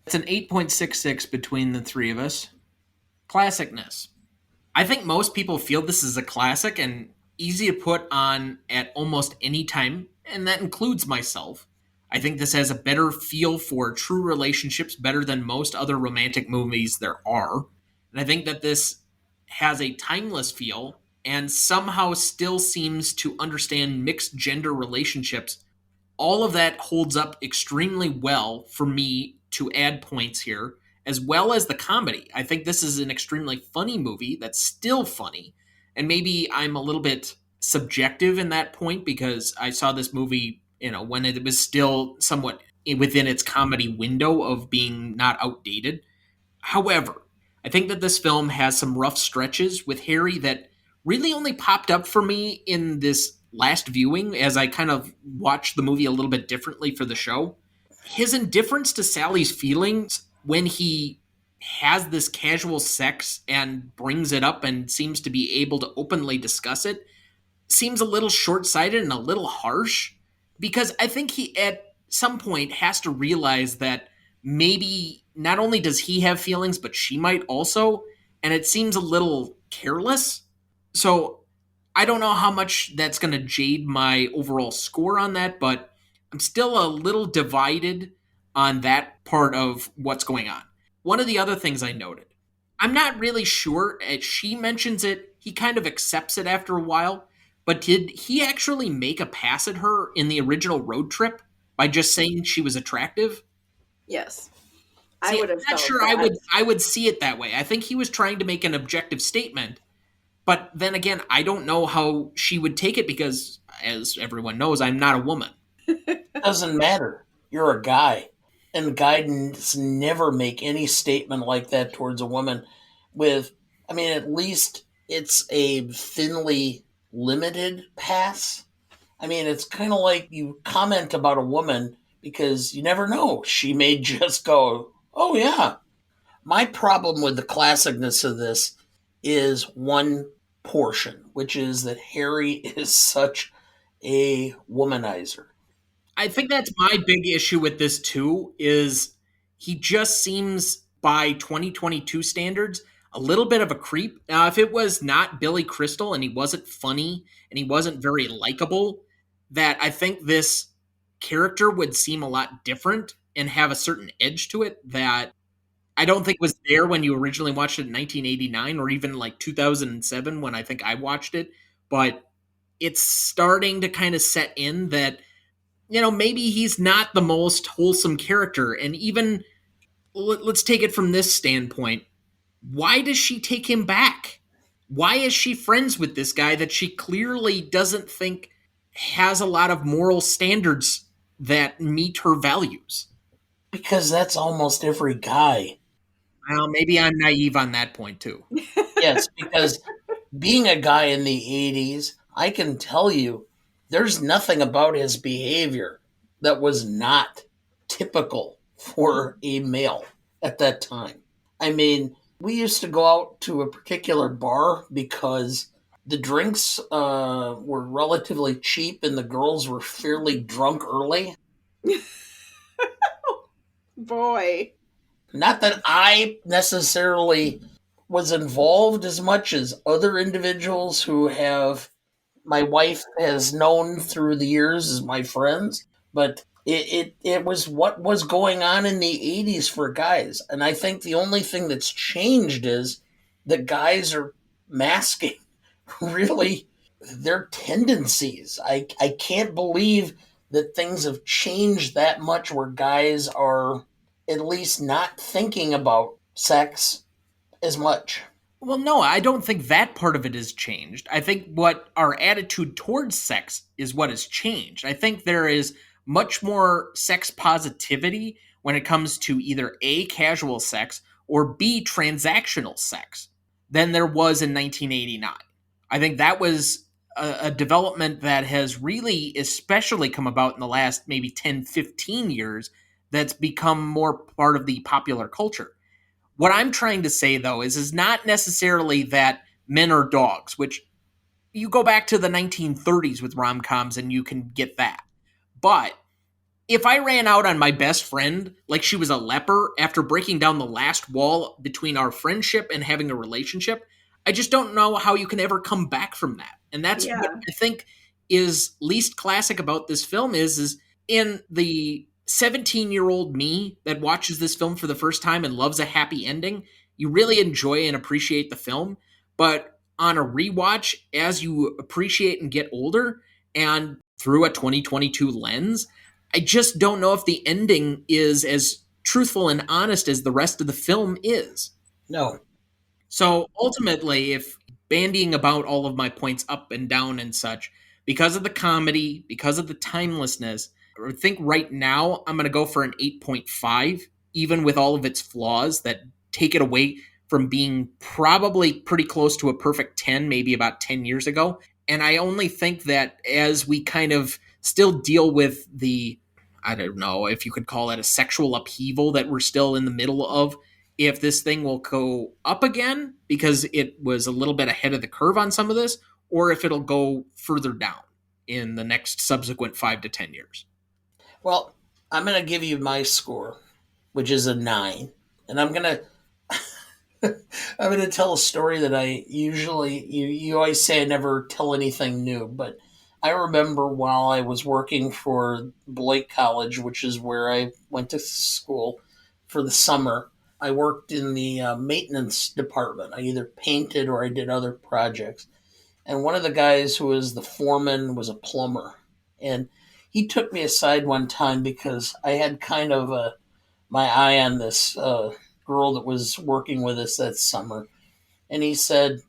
It's an 8.66 between the three of us. Classicness. I think most people feel this is a classic and easy to put on at almost any time, and that includes myself. I think this has a better feel for true relationships, better than most other romantic movies there are. And I think that this has a timeless feel and somehow still seems to understand mixed gender relationships. All of that holds up extremely well for me to add points here, as well as the comedy. I think this is an extremely funny movie that's still funny. And maybe I'm a little bit subjective in that point because I saw this movie, when it was still somewhat within its comedy window of being not outdated. However, I think that this film has some rough stretches with Harry that really only popped up for me in this last viewing as I kind of watched the movie a little bit differently for the show. His indifference to Sally's feelings when he has this casual sex and brings it up and seems to be able to openly discuss it seems a little short-sighted and a little harsh, because I think he at some point has to realize that maybe not only does he have feelings, but she might also, and it seems a little careless. So I don't know how much that's going to jade my overall score on that, but I'm still a little divided on that part of what's going on. One of the other things I noted, I'm not really sure. As she mentions it, he kind of accepts it after a while, but did he actually make a pass at her in the original road trip by just saying she was attractive? Yes. I See, would I'm have not felt sure that. I would see it that way. I think he was trying to make an objective statement, but then again, I don't know how she would take it because, as everyone knows, I'm not a woman. Doesn't matter. You're a guy. And guys never make any statement like that towards a woman with, I mean, at least it's a thinly limited pass. I mean, it's kind of like you comment about a woman because you never know. She may just go, oh, yeah. My problem with the classicness of this is one portion, which is that Harry is such a womanizer. I think that's my big issue with this too is he just seems by 2022 standards a little bit of a creep. Now, if it was not Billy Crystal and he wasn't funny and he wasn't very likable, that I think this character would seem a lot different and have a certain edge to it that I don't think was there when you originally watched it in 1989 or even like 2007 when I think I watched it. But it's starting to kind of set in that maybe he's not the most wholesome character. And even let's take it from this standpoint. Why does she take him back? Why is she friends with this guy that she clearly doesn't think has a lot of moral standards that meet her values? Because that's almost every guy. Well, maybe I'm naive on that point too. Yes, because being a guy in the 80s, I can tell you there's nothing about his behavior that was not typical for a male at that time. I mean, we used to go out to a particular bar because the drinks were relatively cheap and the girls were fairly drunk early. Boy. Not that I necessarily was involved as much as other individuals who have my wife has known through the years as my friends, but it was what was going on in the 80s for guys. And I think the only thing that's changed is that guys are masking really their tendencies. I can't believe that things have changed that much where guys are at least not thinking about sex as much. Well, no, I don't think that part of it has changed. I think what our attitude towards sex is what has changed. I think there is much more sex positivity when it comes to either A, casual sex, or B, transactional sex than there was in 1989. I think that was a development that has really especially come about in the last maybe 10, 15 years that's become more part of the popular culture. What I'm trying to say though is not necessarily that men are dogs, which you go back to the 1930s with rom-coms and you can get that. But if I ran out on my best friend like she was a leper after breaking down the last wall between our friendship and having a relationship, I just don't know how you can ever come back from that. And that's what Yeah. I think is least classic about this film is in the 17-year-old me that watches this film for the first time and loves a happy ending, you really enjoy and appreciate the film. But on a rewatch, as you appreciate and get older and through a 2022 lens, I just don't know if the ending is as truthful and honest as the rest of the film is. No. So ultimately, if bandying about all of my points up and down and such, because of the comedy, because of the timelessness, I think right now I'm going to go for an 8.5, even with all of its flaws that take it away from being probably pretty close to a perfect 10, maybe about 10 years ago. And I only think that as we kind of still deal with the, I don't know if you could call it a sexual upheaval that we're still in the middle of, if this thing will go up again because it was a little bit ahead of the curve on some of this, or if it'll go further down in the next subsequent 5 to 10 years. Well, I'm going to give you my score, which is a 9. And I'm going to I'm going to tell a story that I usually, you always say I never tell anything new, but I remember while I was working for Blake College, which is where I went to school for the summer, I worked in the maintenance department. I either painted or I did other projects. And one of the guys who was the foreman was a plumber. And he took me aside one time because I had kind of my eye on this girl that was working with us that summer. And he said,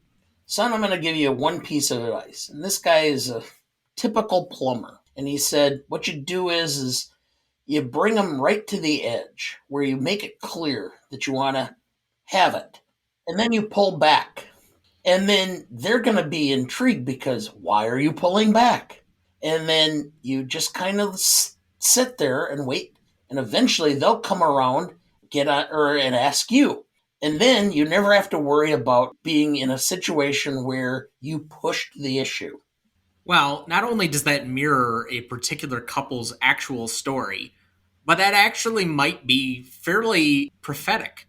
"Son, I'm going to give you one piece of advice." And this guy is a typical plumber. And he said, "What you do is you bring them right to the edge where you make it clear that you want to have it. And then you pull back. And then they're going to be intrigued because why are you pulling back?" And then you just kind of sit there and wait. And eventually they'll come around, get on, or and ask you. And then you never have to worry about being in a situation where you pushed the issue. Well, not only does that mirror a particular couple's actual story, but that actually might be fairly prophetic.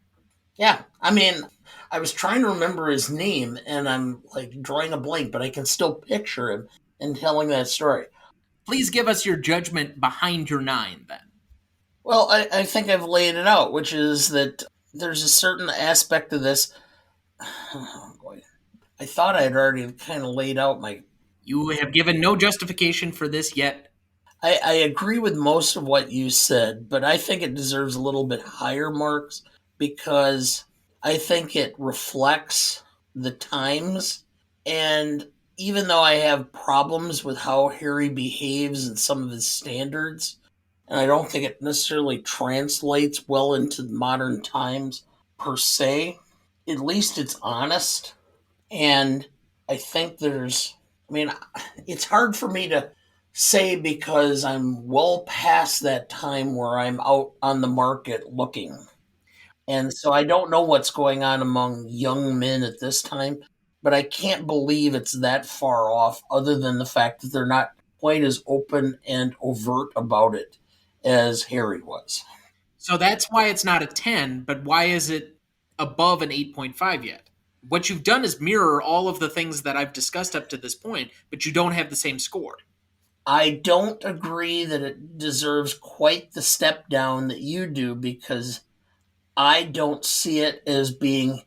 Yeah, I mean, I was trying to remember his name, and I'm like drawing a blank, but I can still picture him and telling that story. Please give us your judgment behind your nine, then. Well, I think I've laid it out, which is that there's a certain aspect of this. Oh boy, I thought I had already kind of laid out my. You have given no justification for this yet. I agree with most of what you said, but I think it deserves a little bit higher marks because I think it reflects the times. And even though I have problems with how Harry behaves and some of his standards, and I don't think it necessarily translates well into modern times per se, at least it's honest. And I think I mean, it's hard for me to say because I'm well past that time where I'm out on the market looking. And so I don't know what's going on among young men at this time, but I can't believe it's that far off, other than the fact that they're not quite as open and overt about it as Harry was. So that's why it's not a 10, but why is it above an 8.5 yet? What you've done is mirror all of the things that I've discussed up to this point, but you don't have the same score. I don't agree that it deserves quite the step down that you do because I don't see it as being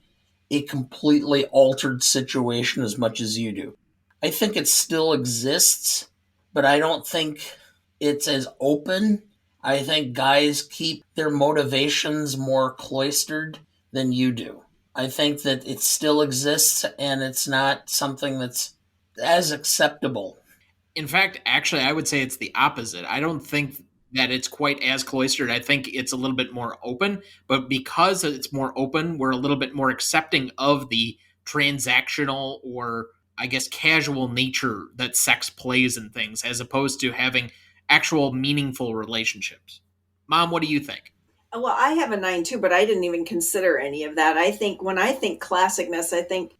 a completely altered situation as much as you do. I think it still exists, but I don't think it's as open. I think guys keep their motivations more cloistered than you do. I think that it still exists and it's not something that's as acceptable. In fact, actually, I would say it's the opposite. I don't think that it's quite as cloistered. I think it's a little bit more open, but because it's more open, we're a little bit more accepting of the transactional or I guess casual nature that sex plays in things as opposed to having actual meaningful relationships. Mom, what do you think? Well, I have a nine too, but I didn't even consider any of that. I think when I think classicness, I think,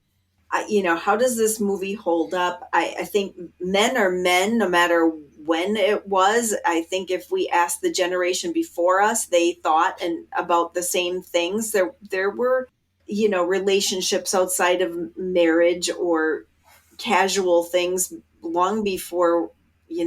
how does this movie hold up? I think men are men no matter when it was. I think if we asked the generation before us, they thought and about the same things. There were, relationships outside of marriage or casual things long before,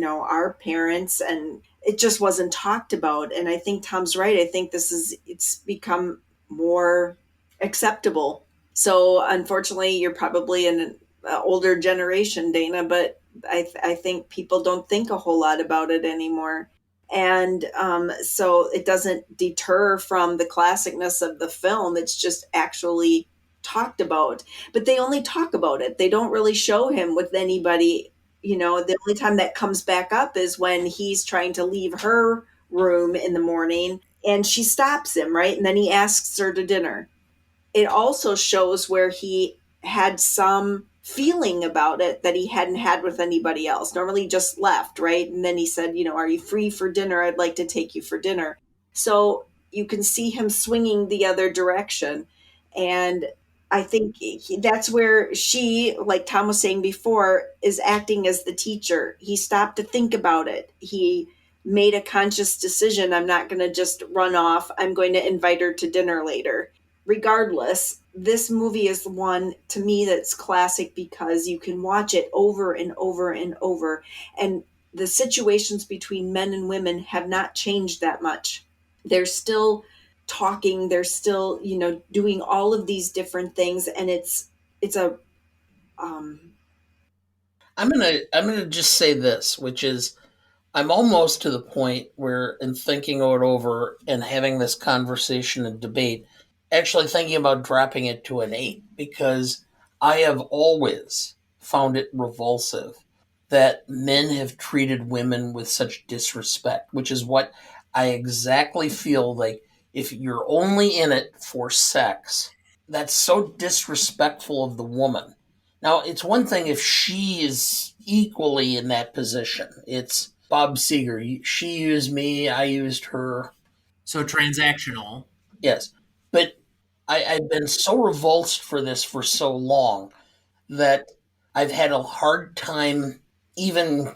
our parents, and it just wasn't talked about. And I think Tom's right. I think it's become more acceptable. So unfortunately, you're probably in an older generation, Dana, but I think people don't think a whole lot about it anymore. And so it doesn't deter from the classicness of the film. It's just actually talked about. But they only talk about it. They don't really show him with anybody. The only time that comes back up is when he's trying to leave her room in the morning and she stops him, right? And then he asks her to dinner. It also shows where he had some feeling about it that he hadn't had with anybody else. Normally he just left, right? And then he said, are you free for dinner? I'd like to take you for dinner. So you can see him swinging the other direction. And I think that's where she, like Tom was saying before, is acting as the teacher. He stopped to think about it. He made a conscious decision. I'm not going to just run off. I'm going to invite her to dinner later. Regardless, this movie is the one to me that's classic because you can watch it over and over and over. And the situations between men and women have not changed that much. They're still talking, they're still, doing all of these different things. And it's a, um, I'm gonna just say this, which is I'm almost to the point where, in thinking it over and having this conversation and debate, actually thinking about dropping it to an 8 because I have always found it revulsive that men have treated women with such disrespect, which is what I exactly feel like. If you're only in it for sex, that's so disrespectful of the woman. Now, it's one thing if she is equally in that position. It's Bob Seger. She used me, I used her. So transactional. Yes. But I've been so revulsed for this for so long that I've had a hard time even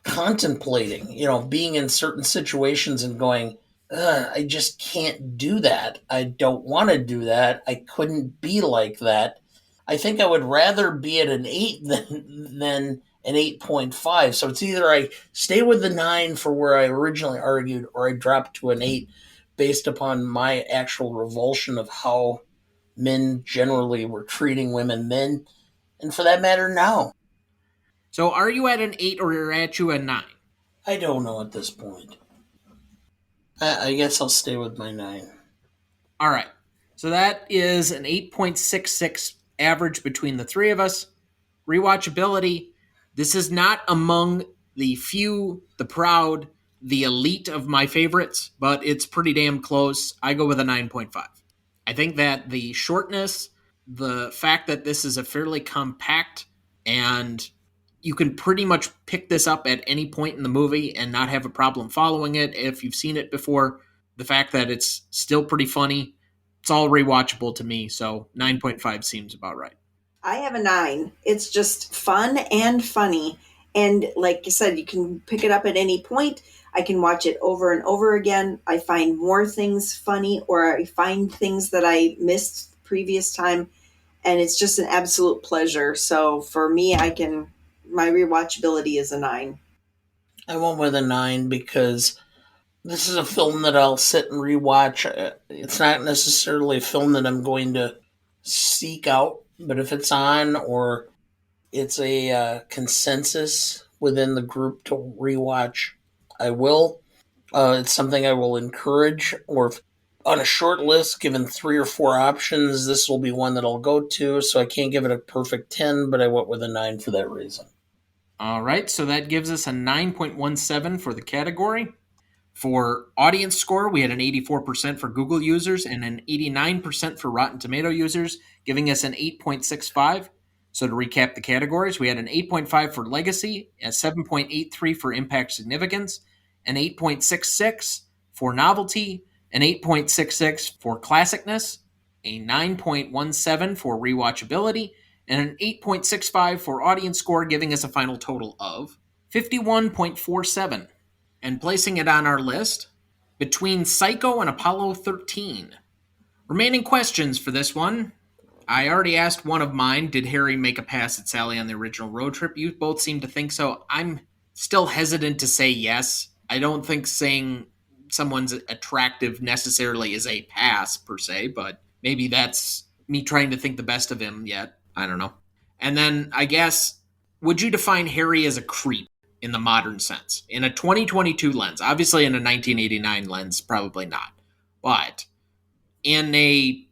contemplating, being in certain situations and going, I just can't do that. I don't want to do that. I couldn't be like that. I think I would rather be at an 8 than an 8.5. So it's either I stay with the 9 for where I originally argued or I drop to an 8 based upon my actual revulsion of how men generally were treating women then, and for that matter now. So are you at an 8 or are you at a 9? I don't know at this point. I guess I'll stay with my 9. All right. So that is an 8.66 average between the three of us. Rewatchability. This is not among the few, the proud, the elite of my favorites, but it's pretty damn close. I go with a 9.5. I think that the shortness, the fact that this is a fairly compact and you can pretty much pick this up at any point in the movie and not have a problem following it if you've seen it before. The fact that it's still pretty funny, it's all rewatchable to me. So 9.5 seems about right. I have a 9. It's just fun and funny. And like you said, you can pick it up at any point. I can watch it over and over again. I find more things funny or I find things that I missed previous time. And it's just an absolute pleasure. So for me, my rewatchability is a 9. I went with a 9 because this is a film that I'll sit and rewatch. It's not necessarily a film that I'm going to seek out, but if it's on or it's a consensus within the group to rewatch, I will. It's something I will encourage, or if on a short list, given 3 or 4 options, this will be one that I'll go to. So I can't give it a perfect 10, but I went with a 9 for that reason. All right, so that gives us a 9.17 for the category. For audience score, we had an 84% for Google users and an 89% for Rotten Tomato users, giving us an 8.65. So to recap the categories, we had an 8.5 for legacy, a 7.83 for impact significance, an 8.66 for novelty, an 8.66 for classicness, a 9.17 for rewatchability, and an 8.65 for audience score, giving us a final total of 51.47. And placing it on our list, between Psycho and Apollo 13. Remaining questions for this one. I already asked one of mine. Did Harry make a pass at Sally on the original road trip? You both seem to think so. I'm still hesitant to say yes. I don't think saying someone's attractive necessarily is a pass per se, but maybe that's me trying to think the best of him yet. I don't know. And then I guess, would you define Harry as a creep in the modern sense? In a 2022 lens, obviously in a 1989 lens, probably not. But in a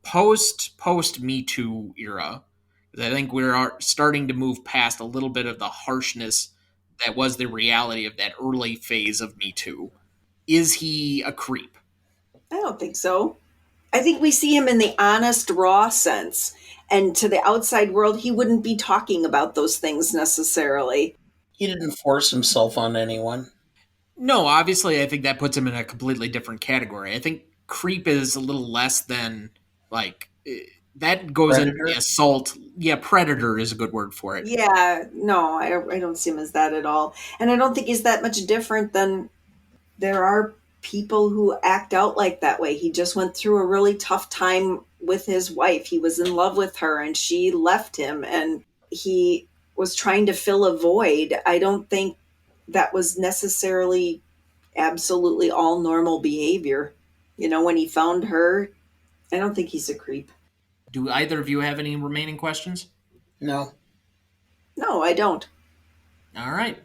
post Me Too era, I think we're starting to move past a little bit of the harshness that was the reality of that early phase of Me Too. Is he a creep? I don't think so. I think we see him in the honest, raw sense. And to the outside world, he wouldn't be talking about those things necessarily. He didn't force himself on anyone. No, obviously, I think that puts him in a completely different category. I think creep is a little less than like that goes into the Predator? assault. Yeah, predator is a good word for it. Yeah, no, I don't see him as that at all. And I don't think he's that much different than there are people who act out like that way. He just went through a really tough time with his wife. He was in love with her and she left him, and he was trying to fill a void. I don't think that was necessarily absolutely all normal behavior. When he found her, I don't think he's a creep. Do either of you have any remaining questions? No, No, I don't. All right.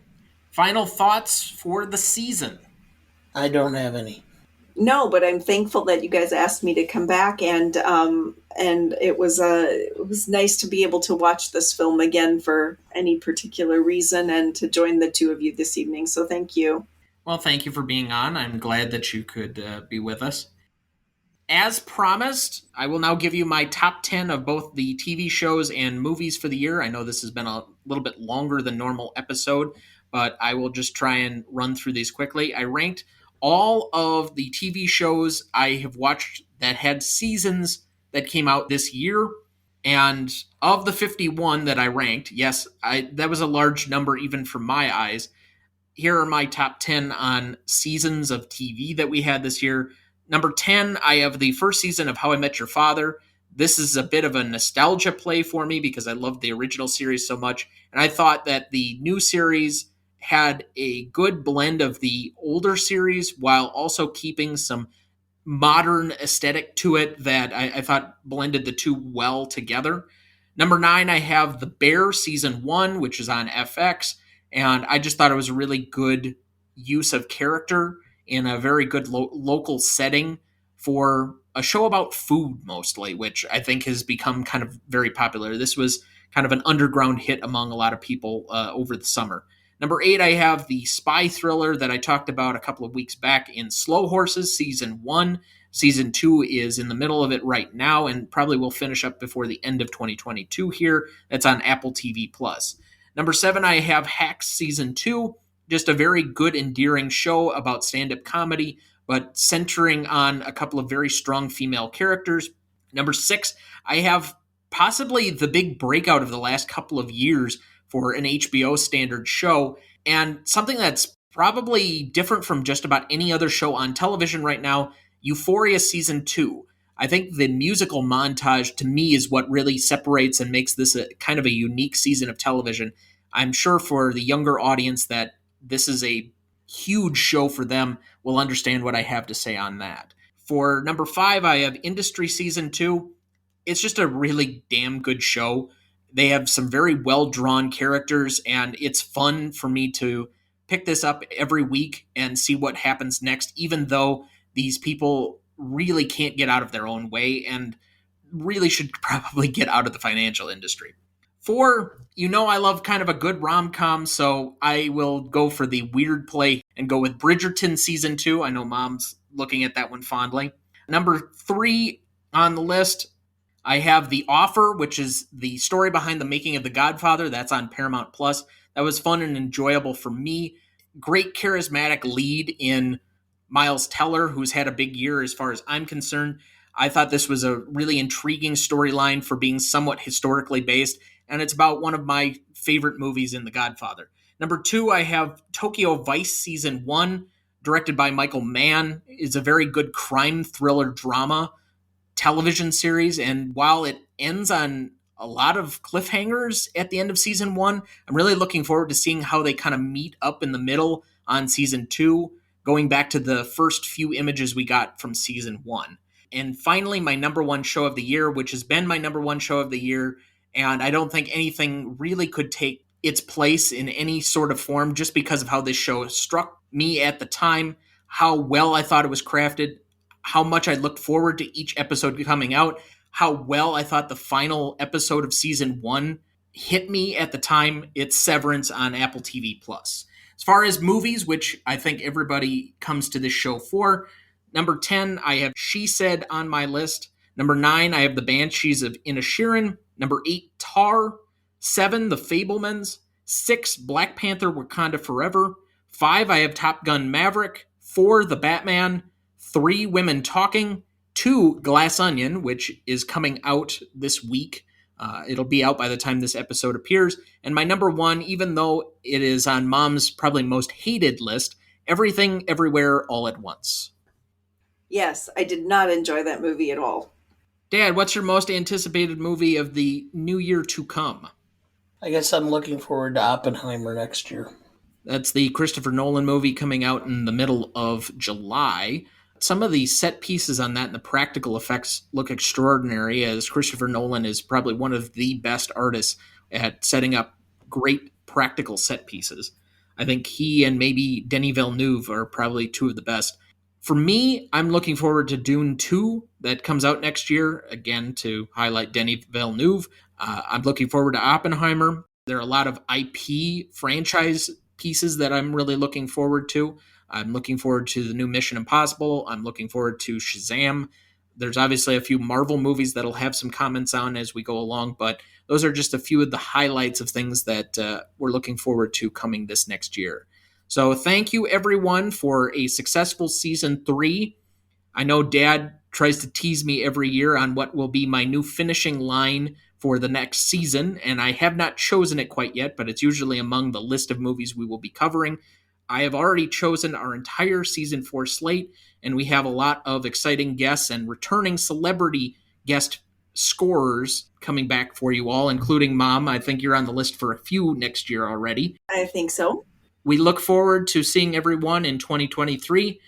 Final thoughts for the season. I don't have any. No, but I'm thankful that you guys asked me to come back, and it was nice to be able to watch this film again for any particular reason, and to join the two of you this evening. So thank you. Well, thank you for being on. I'm glad that you could be with us. As promised, I will now give you my top 10 of both the TV shows and movies for the year. I know this has been a little bit longer than normal episode, but I will just try and run through these quickly. I ranked all of the TV shows I have watched that had seasons that came out this year. And of the 51 that I ranked, yes, that was a large number even from my eyes. Here are my top 10 on seasons of TV that we had this year. Number 10, I have the first season of How I Met Your Father. This is a bit of a nostalgia play for me because I loved the original series so much. And I thought that the new series had a good blend of the older series while also keeping some modern aesthetic to it that I thought blended the two well together. Number 9, I have The Bear season 1, which is on FX. And I just thought it was a really good use of character in a very good local setting for a show about food mostly, which I think has become kind of very popular. This was kind of an underground hit among a lot of people over the summer. Number 8, I have the spy thriller that I talked about a couple of weeks back in Slow Horses, season 1. Season 2 is in the middle of it right now and probably will finish up before the end of 2022 here. That's on Apple TV+. Number 7, I have Hacks season 2. Just a very good, endearing show about stand-up comedy, but centering on a couple of very strong female characters. Number 6, I have possibly the big breakout of the last couple of years for an HBO standard show, and something that's probably different from just about any other show on television right now, Euphoria season 2. I think the musical montage to me is what really separates and makes this a kind of a unique season of television. I'm sure for the younger audience that this is a huge show for them will understand what I have to say on that. For number 5, I have Industry season 2. It's just a really damn good show. They have some very well-drawn characters, and it's fun for me to pick this up every week and see what happens next, even though these people really can't get out of their own way and really should probably get out of the financial industry. 4, I love kind of a good rom-com, so I will go for the weird play and go with Bridgerton season 2. I know Mom's looking at that one fondly. Number 3 on the list, I have The Offer, which is the story behind the making of The Godfather. That's on Paramount Plus. That was fun and enjoyable for me. Great charismatic lead in Miles Teller, who's had a big year as far as I'm concerned. I thought this was a really intriguing storyline for being somewhat historically based, and it's about one of my favorite movies in The Godfather. Number 2, I have Tokyo Vice season 1, directed by Michael Mann. It's a very good crime thriller drama television series, and while it ends on a lot of cliffhangers at the end of season 1, I'm really looking forward to seeing how they kind of meet up in the middle on season 2, going back to the first few images we got from season 1. And finally, my number 1 show of the year, which has been my number 1 show of the year, and I don't think anything really could take its place in any sort of form just because of how this show struck me at the time, how well I thought it was crafted, how much I looked forward to each episode coming out, how well I thought the final episode of season 1 hit me at the time. It's Severance on Apple TV+. As far as movies, which I think everybody comes to this show for, number 10, I have She Said on my list. Number 9, I have The Banshees of Inisherin. Number 8, Tar. 7, The Fabelmans. 6, Black Panther Wakanda Forever. 5, I have Top Gun Maverick. 4, The Batman. 3, Women Talking. 2, Glass Onion, which is coming out this week. It'll be out by the time this episode appears. And my number 1, even though it is on Mom's probably most hated list, Everything Everywhere All at Once. Yes, I did not enjoy that movie at all. Dad, what's your most anticipated movie of the new year to come? I guess I'm looking forward to Oppenheimer next year. That's the Christopher Nolan movie coming out in the middle of July. Some of the set pieces on that and the practical effects look extraordinary, as Christopher Nolan is probably one of the best artists at setting up great practical set pieces. I think he and maybe Denis Villeneuve are probably two of the best. For me, I'm looking forward to Dune 2 that comes out next year, again, to highlight Denis Villeneuve. I'm looking forward to Oppenheimer. There are a lot of IP franchise pieces that I'm really looking forward to. I'm looking forward to the new Mission Impossible. I'm looking forward to Shazam. There's obviously a few Marvel movies that'll have some comments on as we go along, but those are just a few of the highlights of things that we're looking forward to coming this next year. So thank you, everyone, for a successful season 3. I know Dad tries to tease me every year on what will be my new finishing line for the next season, and I have not chosen it quite yet, but it's usually among the list of movies we will be covering. I have already chosen our entire season 4 slate, and we have a lot of exciting guests and returning celebrity guest scorers coming back for you all, including Mom. I think you're on the list for a few next year already. I think so. We look forward to seeing everyone in 2023.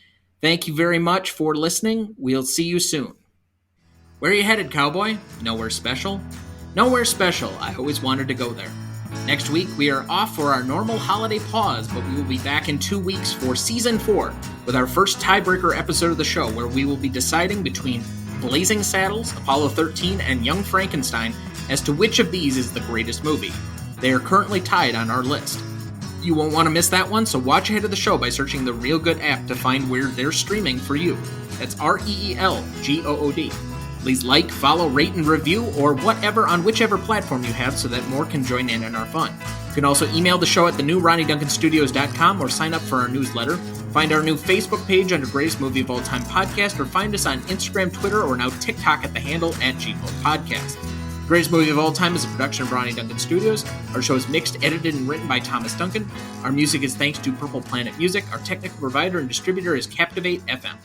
Thank you very much for listening. We'll see you soon. Where are you headed, cowboy? Nowhere special? Nowhere special. I always wanted to go there. Next week, we are off for our normal holiday pause, but we will be back in 2 weeks for Season 4 with our first tiebreaker episode of the show, where we will be deciding between Blazing Saddles, Apollo 13, and Young Frankenstein as to which of these is the greatest movie. They are currently tied on our list. You won't want to miss that one, so watch ahead of the show by searching the Real Good app to find where they're streaming for you. That's REELGOOD. Please like, follow, rate, and review, or whatever on whichever platform you have so that more can join in our fun. You can also email the show at thenewRonnieDuncanStudios.com or sign up for our newsletter. Find our new Facebook page under Greatest Movie of All Time Podcast, or find us on Instagram, Twitter, or now TikTok at the handle @GMOPodcast. Greatest Movie of All Time is a production of Ronnie Duncan Studios. Our show is mixed, edited, and written by Thomas Duncan. Our music is thanks to Purple Planet Music. Our technical provider and distributor is Captivate FM.